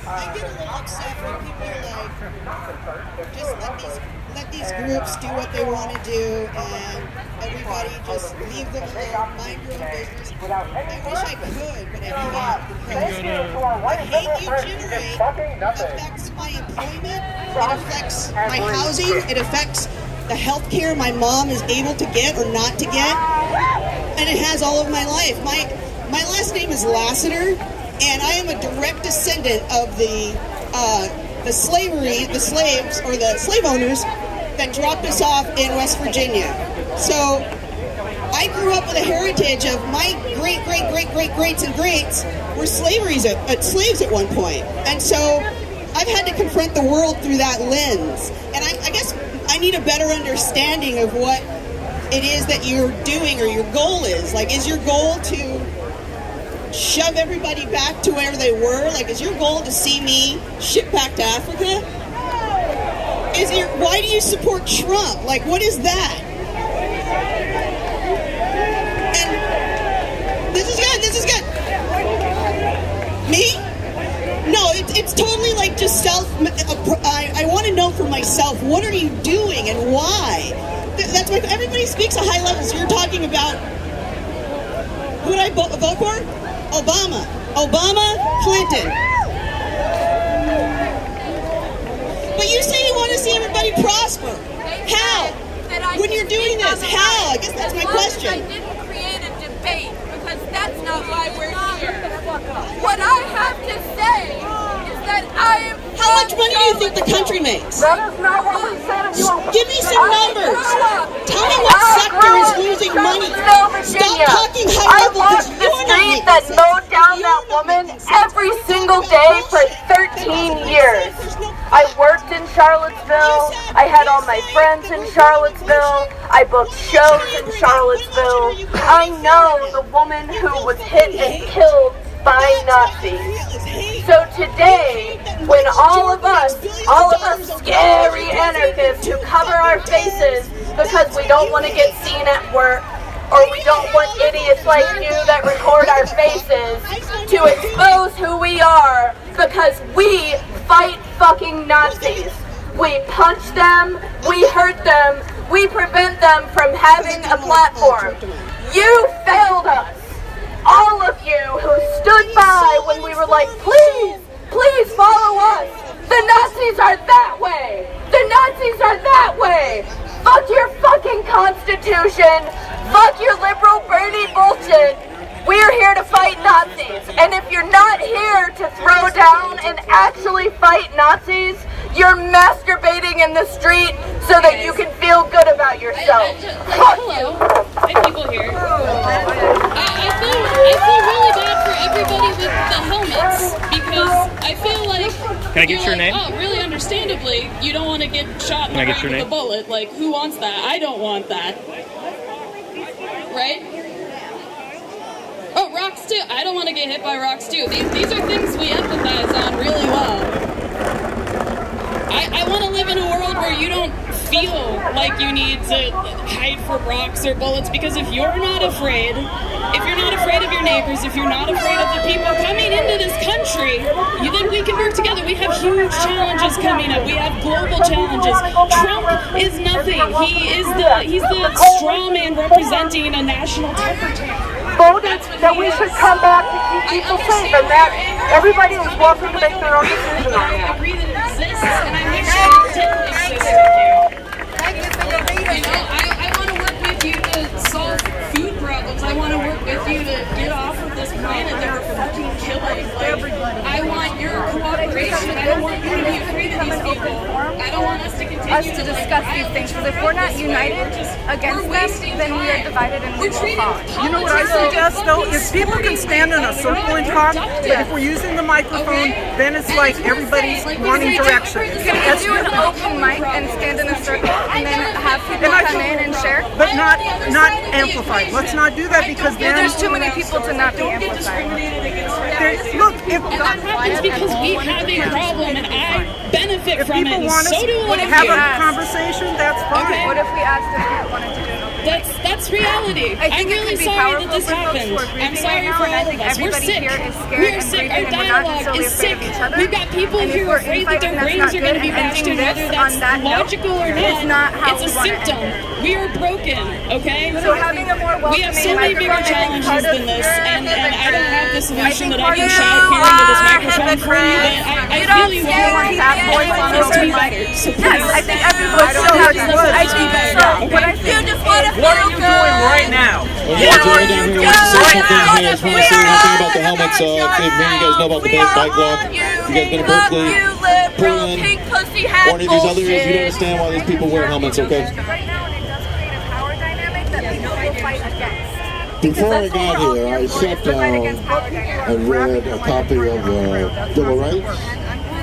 H: I get a little upset when people just let these groups do what they want to do, and everybody just leave them alone, mind your own business. I wish I could, but I can't, because the hate you generate affects my employment, it affects my housing, it affects the health care my mom is able to get or not to get, and it has all of my life. My last name is Lassiter, and I am a direct descendant of the slave owners that dropped us off in West Virginia. So I grew up with a heritage of my greats and greats were slaves at one point. And so I've had to confront the world through that lens. And I guess I need a better understanding of what it is that you're doing or your goal is. Like, is your goal to shove everybody back to where they were? Like, is your goal to see me shipped back to Africa? Why do you support Trump? Like, what is that? And this is good. Me? No, it's totally like just I want to know for myself, what are you doing and why? That's why everybody speaks at high levels. You're talking about who would I vote for? Obama, Clinton. But you say you want to see everybody prosper. How? When you're doing this, how? I guess that's my question.
M: I didn't create a debate because that's not why we're here. What I have to say is that I am.
H: How much money do you think the country makes?
M: That is not what we said.
H: Give me some numbers. Tell me what sector is losing money. Stop talking high level because you're not
M: Street that mowed down that woman every single day for 13 years. I worked in Charlottesville. I had all my friends in Charlottesville. I booked shows in Charlottesville. I know the woman who was hit and killed by Nazis. So today, when all of us scary anarchists who cover our faces because we don't want to get seen at work, or we don't want idiots like you that record our faces to expose who we are, because we fight fucking Nazis. We punch them, we hurt them, we prevent them from having a platform. You failed us. All of you who stood by when we were like, please, please follow us. The Nazis are that way. The Nazis are that way. Fuck your fucking Constitution. Fuck your liberal Bernie bullshit. We're here to fight Nazis. And if you're not here to throw down and actually fight Nazis, you're masturbating in the street so that you can feel good about yourself. Fuck you.
N: Hi, people here. I feel really bad for everybody with the helmets because I feel like.
P: Can I get your name?
N: Oh, really understandably, you don't want to get shot in the back with a bullet. Like, who wants that? I don't want that. Right? Oh, rocks too. I don't want to get hit by rocks too. These are things we empathize on really well. I want to live in a world where you don't feel like you need to hide for rocks or bullets, because if you're not afraid of your neighbors, if you're not afraid of the people coming into this country, then we can work together. We have huge challenges coming up. We have global challenges. Trump is nothing. He's the straw man representing a national temper tantrum.
M: Voted that we should come back to keep people safe, and that everybody is welcome to make their own decision on that.
N: I agree that it exists, and I wish it didn't exist with you. I want to work with you to solve food problems. I want to work with you to get off of this planet that we're fucking killing. Like, I want your cooperation. I don't want you to be afraid of these people. I don't want us to continue to
M: discuss these things, because if we're not united against them, then we are divided and we will fall.
A: You know what I suggest though? Is people can stand in a circle and talk, but if we're using the microphone, then it's like everybody's wanting direction.
M: Can we do an open mic and stand in a circle and then have people come in and share?
A: But not amplified. Let's not do that, because then
M: There's too many people to not be amplified.
A: Look, if
N: that happens because we have a problem and I benefit from it, and so do
A: want to have a conversation, that's fine.
N: Okay.
M: What if we asked if people wanted to do it?
N: That's reality. I'm really sorry that this happened. I'm sorry for all of us. We're sick. We're sick. Our dialogue is sick. We've got people who are afraid that their brains are going to be bashed in, whether that's logical or not. It's a symptom. We are broken, okay? We have so many bigger challenges than this, and I don't have the solution that I can shout here into this microphone for you, but I feel you all want us to be better. So
M: Yes, I think everyone should have to better. You just want to
P: What are you doing right now?
D: Yeah, Jerry down here wants to say something. Hey, I just want to say one thing about the helmets. If you guys know about the bike walk, if you guys been to Berkeley, Portland, or any of these other areas, you don't understand why these people wear helmets, okay?
M: Right now, and it does create a power dynamic that people will fight against.
B: Before I got here, I sat down and read a copy of the Bill of Rights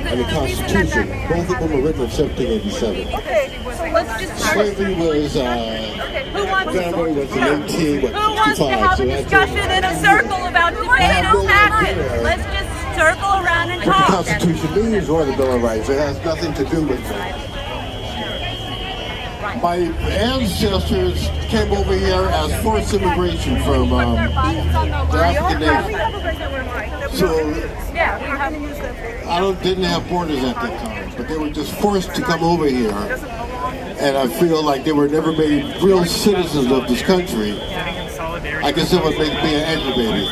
B: and the Constitution. Both of them were written in 1787.
M: Okay, so let's just
B: Slavery was, January was in 1865.
M: Who wants to have a discussion in a circle about debate on taxes? Let's just circle around and
B: The
M: talk.
B: Constitution means or the Bill of Rights. It has nothing to do with it. My ancestors came over here as forced immigration from the African nation. So didn't have borders at that time, but they were just forced to come over here. And I feel like they were never made real citizens of this country. I guess it would make me an aggravated.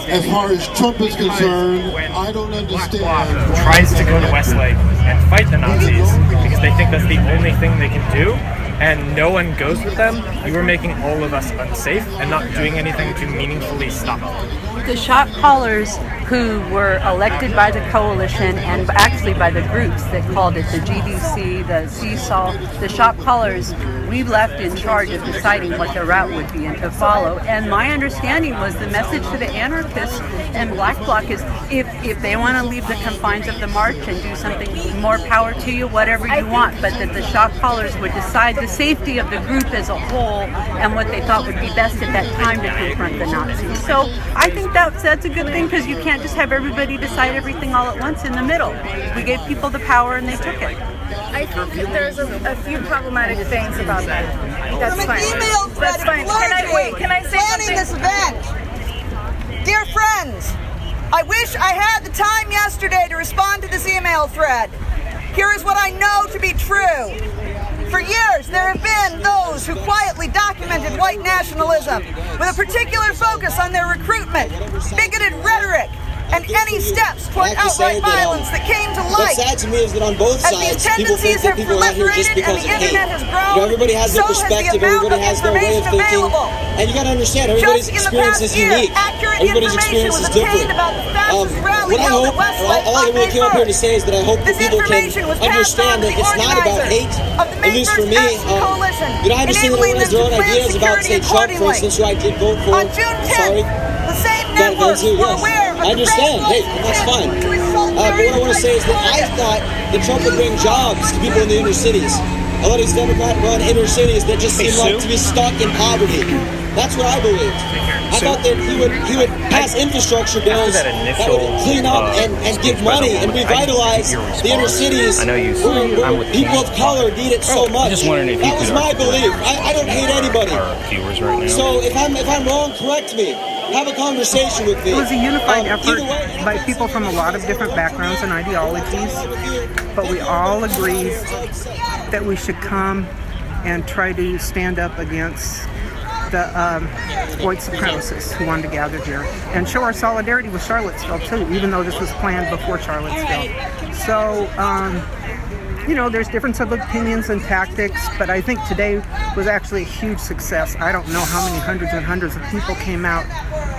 B: as far as Trump is concerned, I don't understand.
F: Tries to go to Westlake and fight the Nazis because they think that's the only thing they can do, and no one goes with them, you are making all of us unsafe and not doing anything to meaningfully stop them.
G: The shot callers who were elected by the coalition and actually by the groups that called it, the GDC, the CSOL, the shot callers, we left in charge of deciding what the route would be and to follow. And my understanding was the message to the anarchists and Black Bloc is if they want to leave the confines of the march and do something, more power to you, whatever you want, but that the shot callers would decide the safety of the group as a whole and what they thought would be best at that time to confront the Nazis. So I think that's a good thing because you can't just have everybody decide everything all at once in the middle. We gave people the power and they took it.
W: I think that there's a few problematic things about that. That's fine. That's fine. Can I say something?
X: This event. Dear friends, I wish I had the time yesterday to respond to this email thread. Here is what I know to be true. For years, there have been those who quietly documented white nationalism with a particular focus on their recruitment, bigoted rhetoric, and any steps toward outright violence that came to light.
C: What's sad to me is that on both sides, people think that people are out here just because of hate. Everybody has their perspective, everybody has their way of thinking, and you got to understand, everybody's experience is unique. Everybody's experience is different. What I hope, all I really came up here to say is that I hope that people can understand that it's not about hate, at least for me. I understand that everyone has their own ideas about, say, Trump, for instance, who I did vote for.
X: On June 10th, the same networks were aware of
C: I understand. Hey, that's fine. But what I want to say is that I thought that Trump would bring jobs to people in the inner cities. A lot of these Democrat-run inner cities that just seem like to be stuck in poverty. That's what I believed. I thought that he would pass infrastructure bills that would clean up and give money and revitalize the inner cities where people of color need it so much. That was my belief. I don't hate anybody. So if I'm wrong, correct me. Have a conversation with me.
A: It was a unified effort by people from a lot of different backgrounds and ideologies, but we all agreed that we should come and try to stand up against the white supremacists who wanted to gather here and show our solidarity with Charlottesville too, even though this was planned before Charlottesville. So, there's difference of opinions and tactics, but I think today was actually a huge success. I don't know how many hundreds and hundreds of people came out.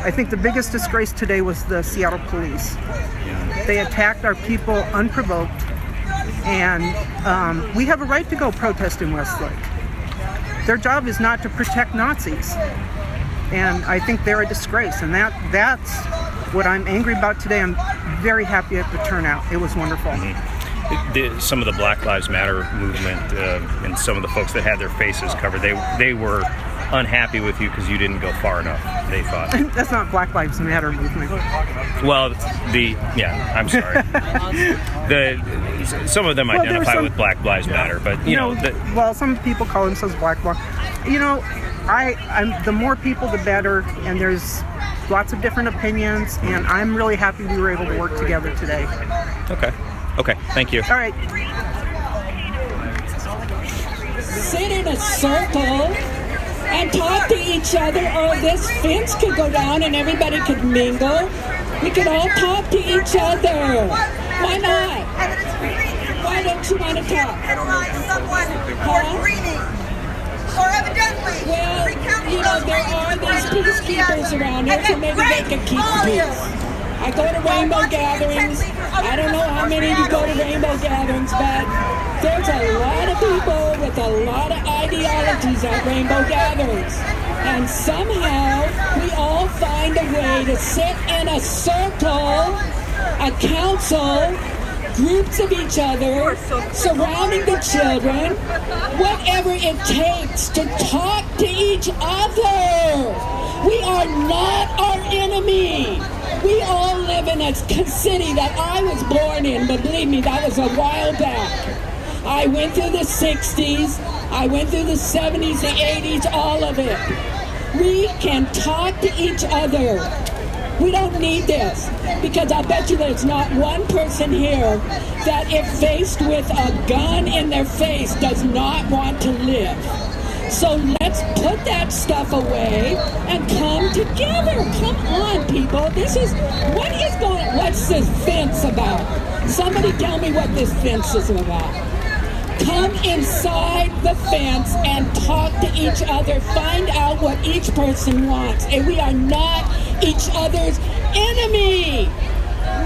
A: I think the biggest disgrace today was the Seattle police. They attacked our people unprovoked, and we have a right to go protest in Westlake. Their job is not to protect Nazis, and I think they're a disgrace, and that's what I'm angry about today. I'm very happy at the turnout. It was wonderful.
Y: Some of the Black Lives Matter movement and some of the folks that had their faces covered, they were unhappy with you because you didn't go far enough, they thought.
A: That's not Black Lives Matter movement.
Y: Well, I'm sorry. Some of them identify with Black Lives Matter, but
A: well, some people call themselves Black Bloc. I'm the more people, the better, and there's lots of different opinions, and I'm really happy we were able to work together today.
Y: Okay, thank you.
A: All right.
Z: Sit in a circle and talk to each other, or this fence could go down and everybody could mingle. We could all talk to each other. Why not? Why don't you want to talk? Well, there are these peacekeepers around here, so maybe they can keep the peace. I go to rainbow gatherings. I don't know how many of you go to rainbow gatherings, but there's a lot of people with a lot of ideologies at rainbow gatherings. And somehow we all find a way to sit in a circle, a council, groups of each other, surrounding the children, whatever it takes to talk to each other. We are not our enemy. We all live in a city that I was born in, but believe me, that was a while back. I went through the 60s, I went through the 70s, the 80s, all of it. We can talk to each other. We don't need this, because I bet you there's not one person here that if faced with a gun in their face does not want to live. So let's put that stuff away and come together. Come on, people. What's this fence about? Somebody tell me what this fence is about. Come inside the fence and talk to each other. Find out what each person wants. And we are not each other's enemy.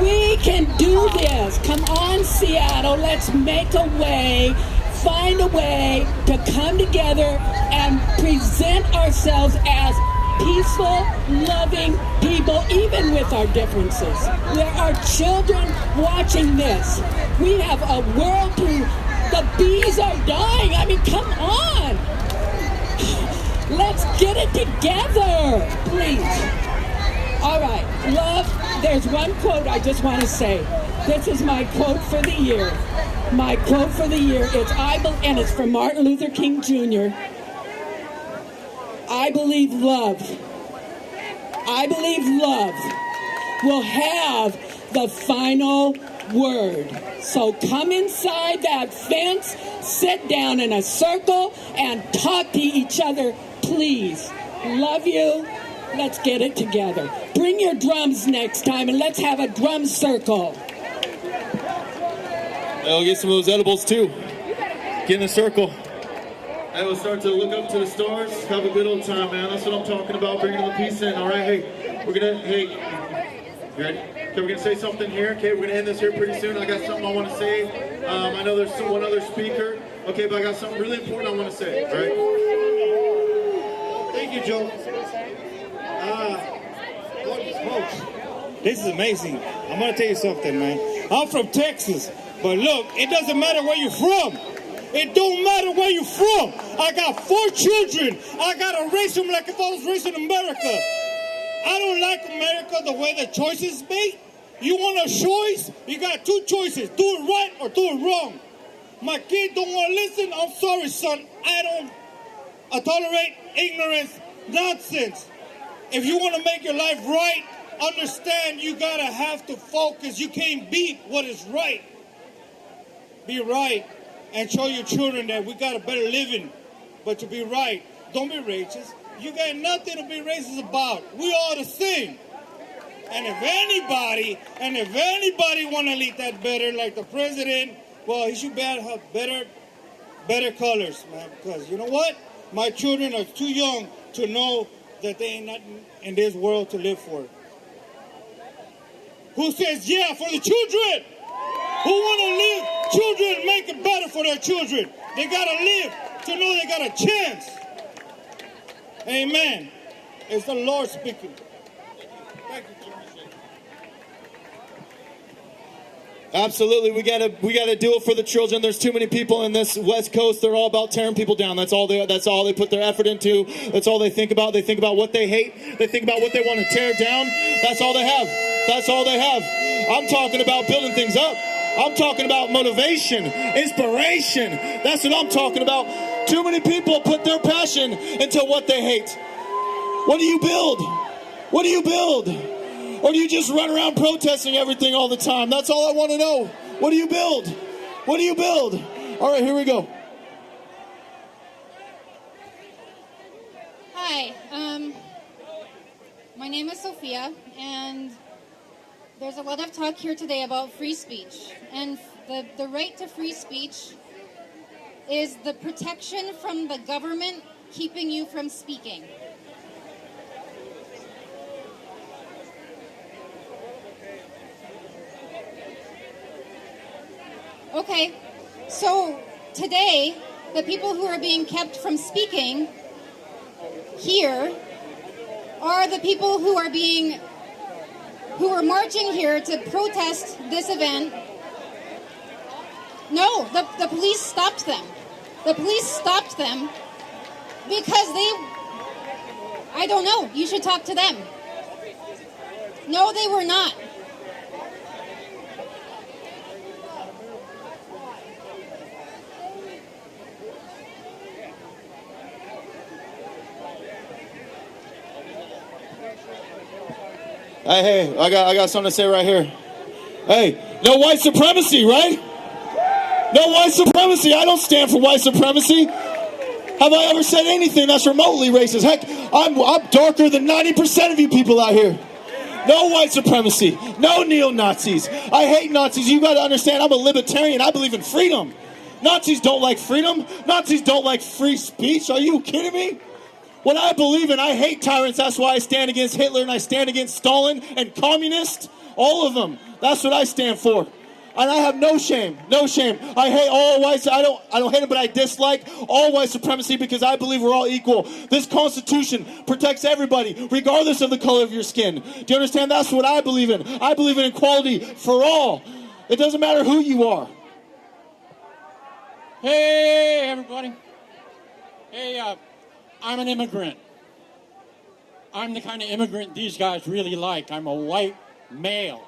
Z: We can do this. Come on, Seattle. Let's make a way. Find a way to come together and present ourselves as peaceful, loving people, even with our differences. There are children watching this. We have a world the bees are dying. I mean, come on. Let's get it together, please. All right, love, there's one quote I just want to say. This is my quote for the year. My quote for the year is, and it's from Martin Luther King Jr. I believe love will have the final word. So come inside that fence, sit down in a circle, and talk to each other, please. Love you. Let's get it together. Bring your drums next time, and let's have a drum circle.
D: I'll get some of those edibles too. Get in the circle. I will start to look up to the stars. Have a good old time, man. That's what I'm talking about. Bringing the peace in. All right, hey, you ready? Okay, we're gonna say something here. Okay, we're gonna end this here pretty soon. I got something I want to say. I know there's one other speaker. Okay, but I got something really important I want to say. All right.
E: Thank you, Joe. This is amazing. I'm gonna tell you something, man. I'm from Texas, but look, it doesn't matter where you're from. It don't matter where you're from. I got 4 children. I gotta raise them like if I was raised in America. I don't like America the way the choices made. You want a choice? You got 2 choices. Do it right or do it wrong. My kid don't want to listen. I'm sorry, son. I tolerate ignorance, nonsense. If you want to make your life right, understand you gotta have to focus. You can't beat what is right. Be right and show your children that we got a better living. But to be right, don't be racist. You got nothing to be racist about. We all the same. And if anybody want to lead that better, like the president, well, he should have better colors, man. Because you know what? My children are too young to know that they ain't nothing in this world to live for. Who says yeah for the children? Who want to live? Children make it better for their children. They got to live to know they got a chance. Amen. It's the Lord speaking. Thank you, Jimmy.
D: Absolutely, we gotta do it for the children. There's too many people in this West Coast. They're all about tearing people down. That's all they put their effort into. That's all they think about. They think about what they hate. They think about what they want to tear down. That's all they have. That's all they have. I'm talking about building things up. I'm talking about motivation, inspiration. That's what I'm talking about. Too many people put their passion into what they hate. What do you build? What do you build? Or do you just run around protesting everything all the time? That's all I want to know. What do you build? What do you build? All right, here we go.
I: Hi, my name is Sophia, and there's a lot of talk here today about free speech. And the right to free speech is the protection from the government keeping you from speaking. Okay, so today, the people who are being kept from speaking here are the people who are marching here to protest this event. No, the police stopped them. The police stopped them because I don't know, you should talk to them. No, they were not.
D: Hey, I got something to say right here. Hey, no white supremacy, right? No white supremacy. I don't stand for white supremacy. Have I ever said anything that's remotely racist? Heck, I'm darker than 90% of you people out here. No white supremacy. No neo-Nazis. I hate Nazis. You got to understand, I'm a libertarian. I believe in freedom. Nazis don't like freedom. Nazis don't like free speech. Are you kidding me? What I believe in, I hate tyrants. That's why I stand against Hitler and I stand against Stalin and communists. All of them. That's what I stand for. And I have no shame. No shame. I hate all whites. I don't hate them, but I dislike all white supremacy because I believe we're all equal. This Constitution protects everybody, regardless of the color of your skin. Do you understand? That's what I believe in. I believe in equality for all. It doesn't matter who you are.
J: Hey, everybody. Hey, I'm an immigrant. I'm the kind of immigrant these guys really like. I'm a white male.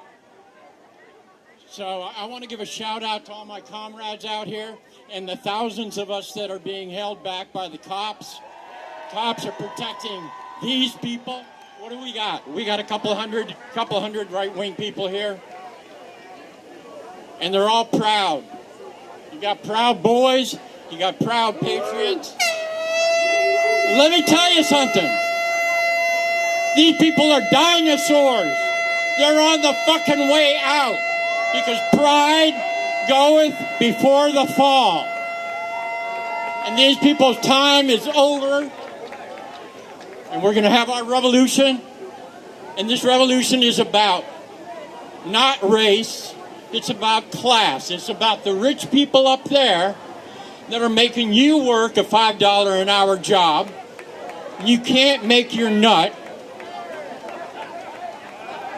J: So I want to give a shout out to all my comrades out here and the thousands of us that are being held back by the cops. Cops are protecting these people. What do we got? We got a couple hundred right-wing people here. And they're all proud. You got proud boys. You got proud patriots. Let me tell you something. These people are dinosaurs. They're on the fucking way out. Because pride goeth before the fall. And these people's time is over. And we're going to have our revolution. And this revolution is about not race. It's about class. It's about the rich people up there that are making you work a $5 an hour job. You can't make your nut.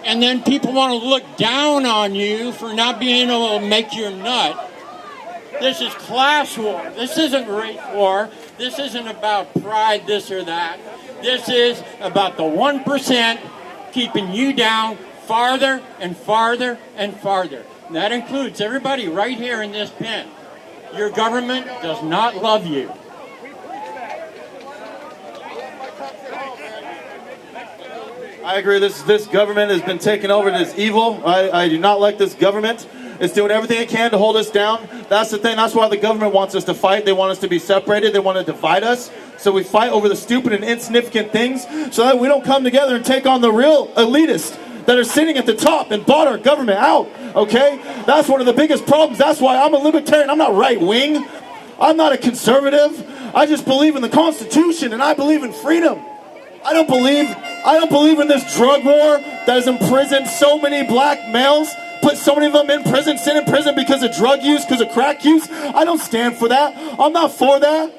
J: And then people want to look down on you for not being able to make your nut. This is class war. This isn't race war. This isn't about pride, this or that. This is about the 1% keeping you down farther and farther and farther. And that includes everybody right here in this pen. Your government does not love you.
D: I agree. This government has been taken over. It is evil. I do not like this government. It's doing everything it can to hold us down. That's the thing. That's why the government wants us to fight. They want us to be separated. They want to divide us. So we fight over the stupid and insignificant things so that we don't come together and take on the real elitists that are sitting at the top and bought our government out. Okay? That's one of the biggest problems. That's why I'm a libertarian. I'm not right wing. I'm not a conservative. I just believe in the Constitution and I believe in freedom. I don't believe in this drug war that has imprisoned so many black males, put so many of them in prison, sit in prison because of drug use, because of crack use. I don't stand for that. I'm not for that.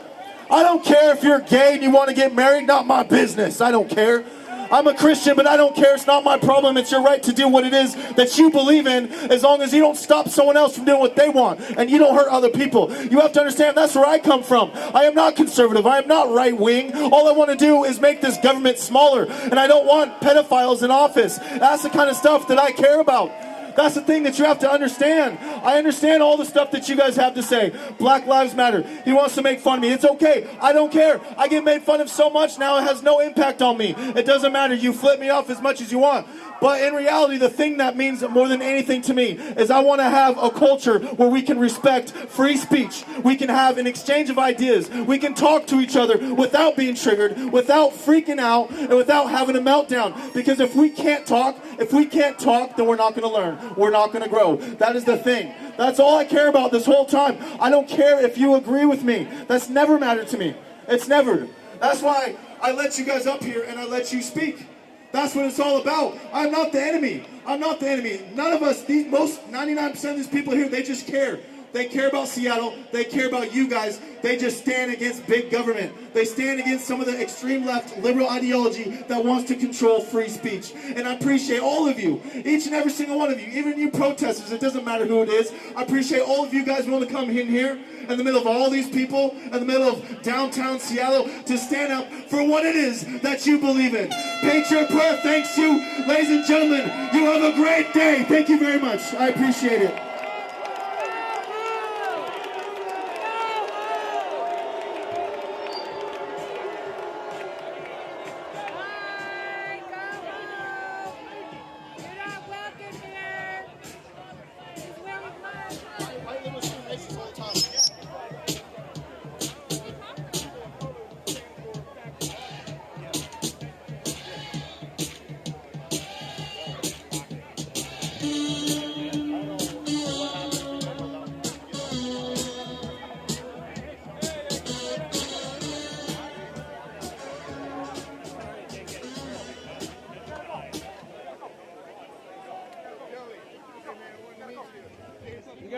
D: I don't care if you're gay and you want to get married, not my business. I don't care. I'm a Christian, but I don't care. It's not my problem. It's your right to do what it is that you believe in, as long as you don't stop someone else from doing what they want and you don't hurt other people. You have to understand that's where I come from. I am not conservative. I am not right wing. All I want to do is make this government smaller, and I don't want pedophiles in office. That's the kind of stuff that I care about. That's the thing that you have to understand. I understand all the stuff that you guys have to say. Black Lives Matter. He wants to make fun of me. It's okay. I don't care. I get made fun of so much now it has no impact on me. It doesn't matter. You flip me off as much as you want. But in reality, the thing that means more than anything to me is I want to have a culture where we can respect free speech. We can have an exchange of ideas. We can talk to each other without being triggered, without freaking out, and without having a meltdown. Because if we can't talk, then we're not going to learn. We're not going to grow. That is the thing. That's all I care about this whole time. I don't care if you agree with me. That's never mattered to me. It's never. That's why I let you guys up here and I let you speak. That's what it's all about. I'm not the enemy. I'm not the enemy. None of us, 99% of these people here, they just care. They care about Seattle. They care about you guys. They just stand against big government. They stand against some of the extreme left liberal ideology that wants to control free speech. And I appreciate all of you, each and every single one of you, even you protesters, it doesn't matter who it is. I appreciate all of you guys willing to come in here in the middle of all these people, in the middle of downtown Seattle, to stand up for what it is that you believe in. Patriot Prayer thanks you. Ladies and gentlemen, you have a great day. Thank you very much. I appreciate it.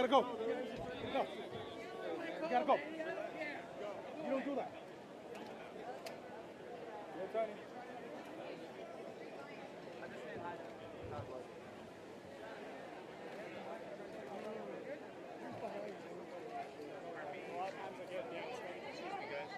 E: gotta go. Go. You gotta go. You don't do that. Yeah, Tony. A lot of times I get downstream. Excuse me, guys.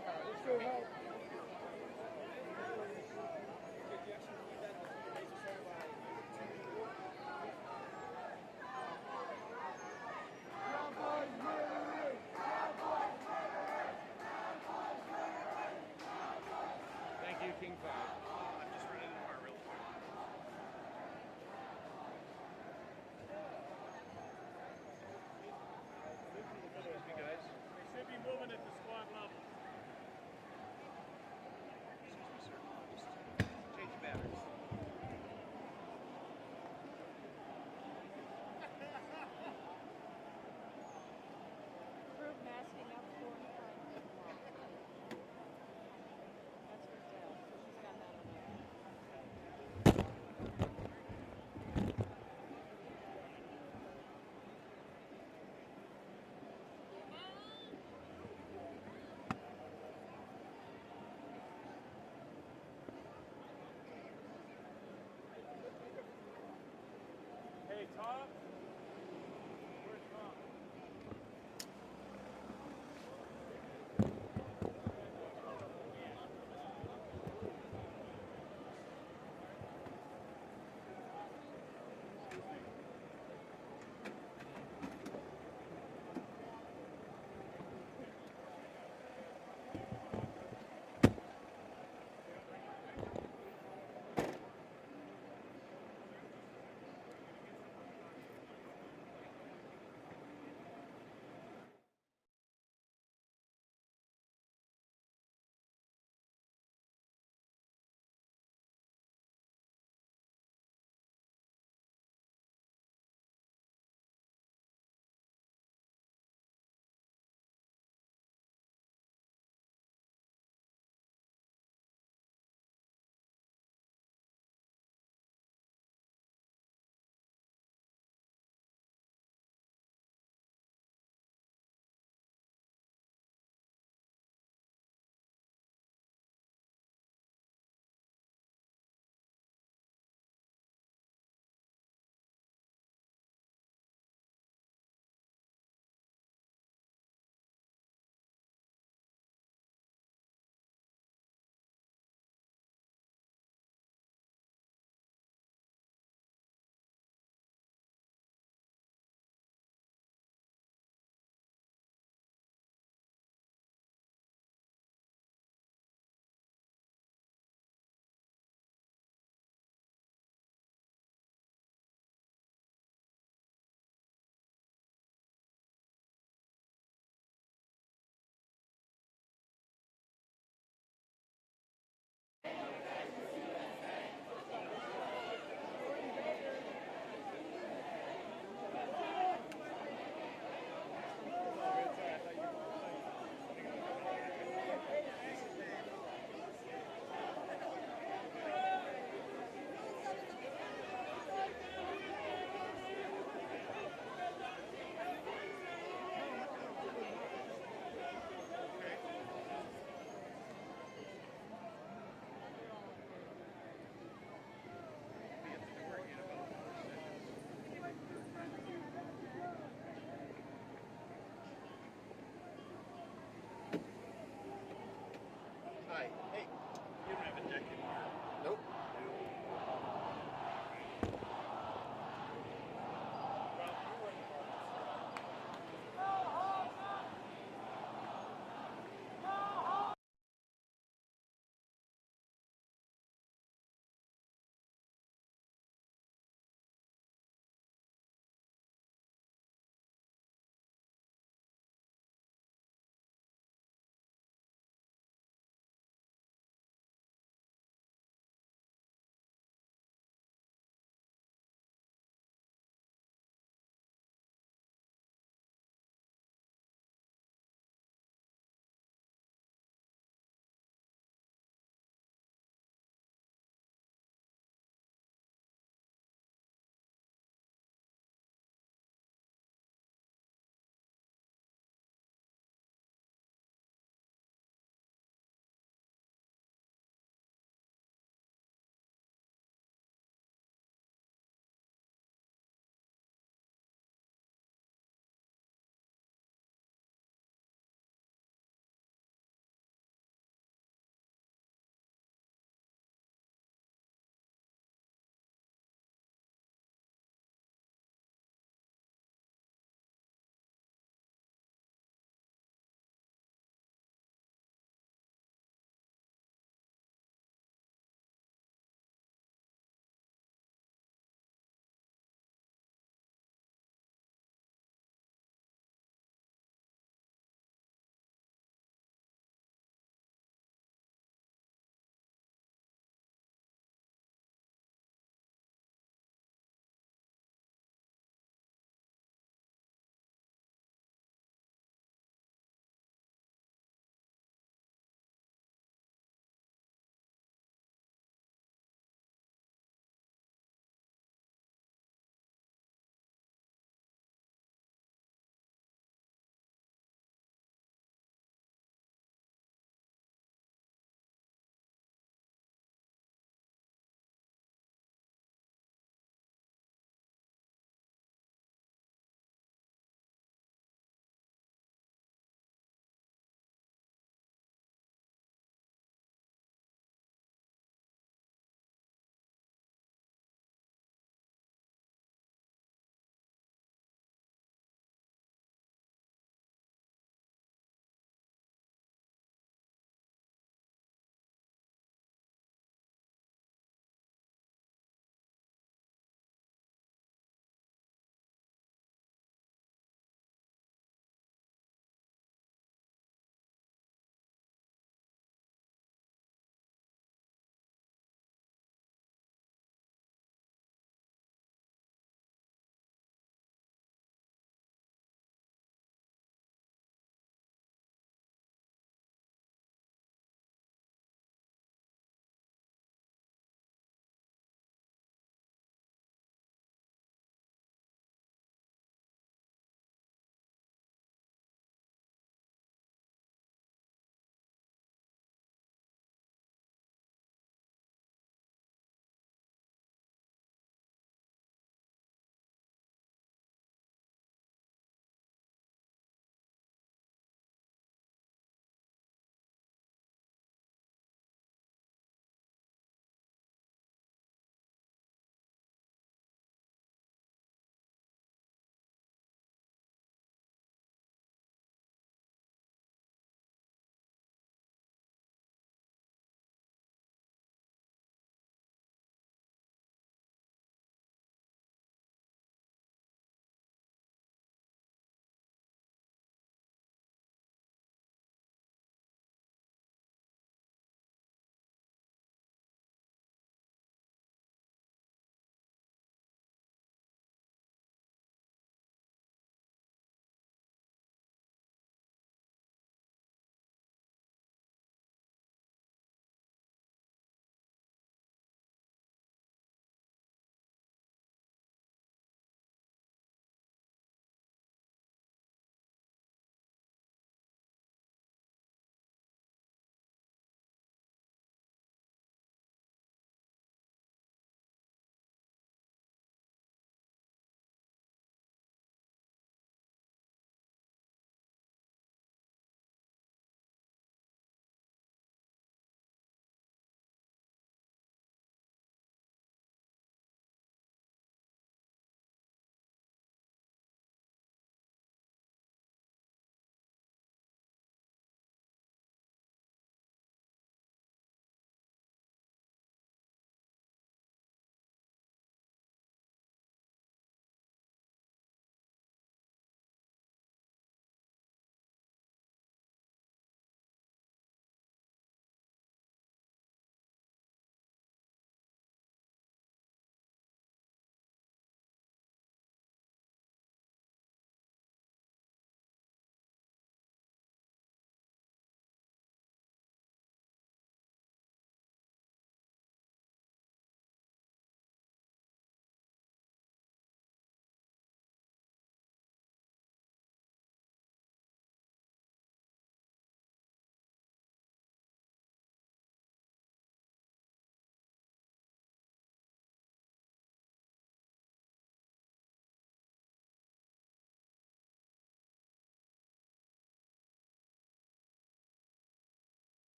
E: Thank you, King 5. I'm just running in the car real quick. Excuse me, guys. They should be moving at the squad level. Excuse me, sir. Just change your batteries.
W: Group masking up for That's for Dale. She's got that on there.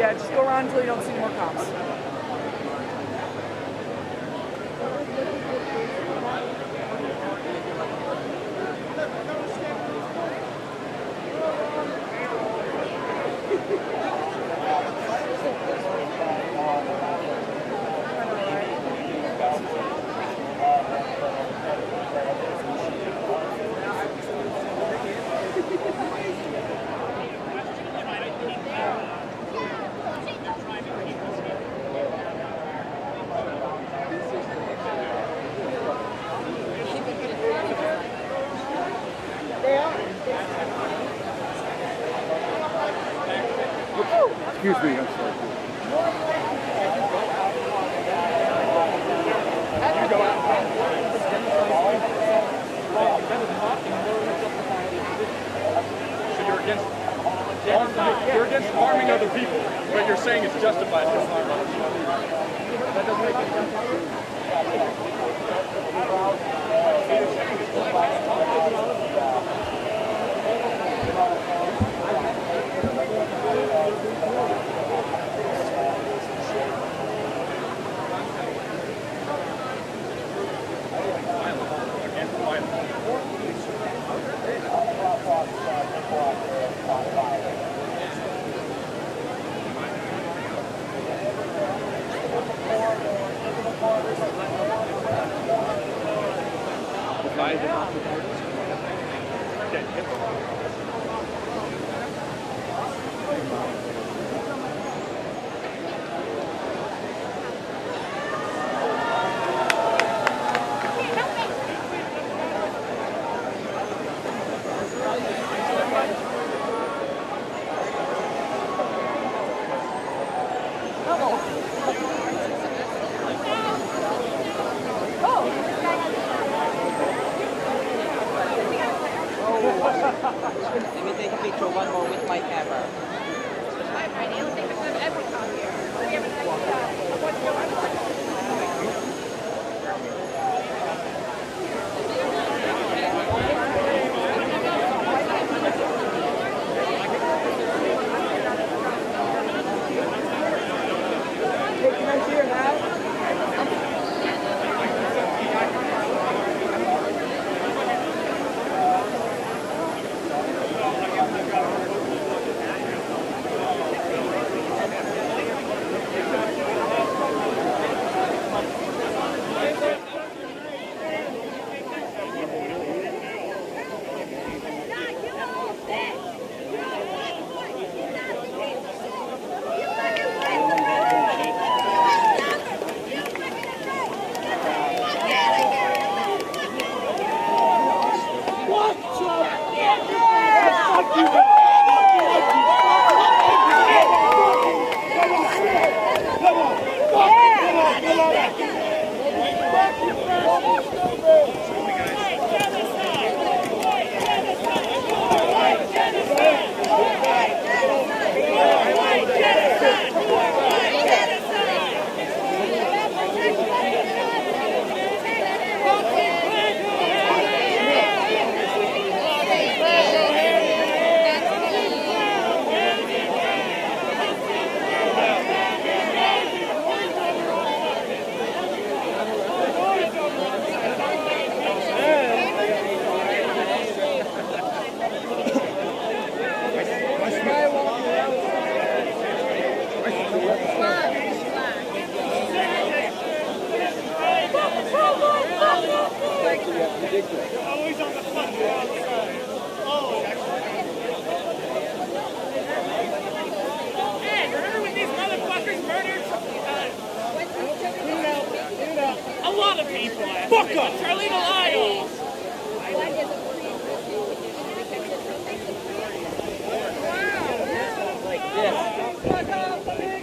K: Yeah, just go around until you don't see any more cops.
L: Excuse me, I'm sorry.
P: So you're against harming other people, but you're saying it's justified to harm other people. That doesn't make any
Q: Let me take a picture one more with my camera.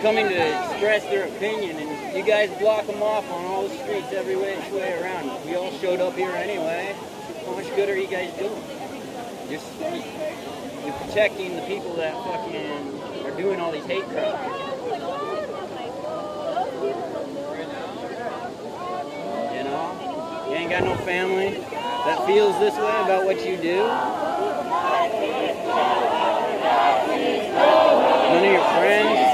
Q: Coming to express their opinion, and you guys block them off on all the streets every way around. We all showed up here anyway. How much good are you guys doing? Just you're protecting the people that fucking are doing all these hate crimes. You know, you ain't got no family that feels this way about what you do. None of your friends.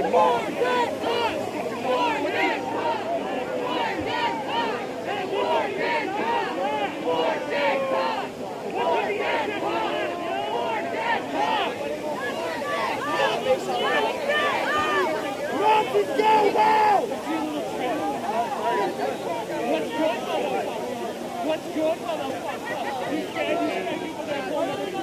O: fucking law.
Z: What's good, motherfucker? You scared people that want to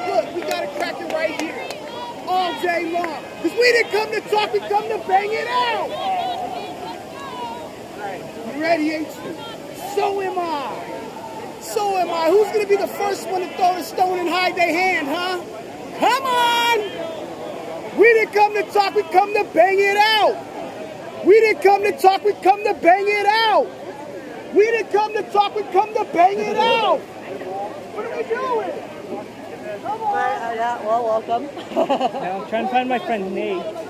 O: Look, we gotta crack it right here. All day long. Because we didn't come to talk, we come to bang it out. You ready, ain't you? So am I. So am I. Who's gonna be the first one to throw the stone and hide their hand, huh? Come on! We didn't come to talk, we come to bang it out. We didn't come to talk, we come to bang it out. We didn't come to talk, we come to bang it out. What are we doing? Come on.
R: Yeah, well, welcome.
O: I'm trying to find my friend Nate.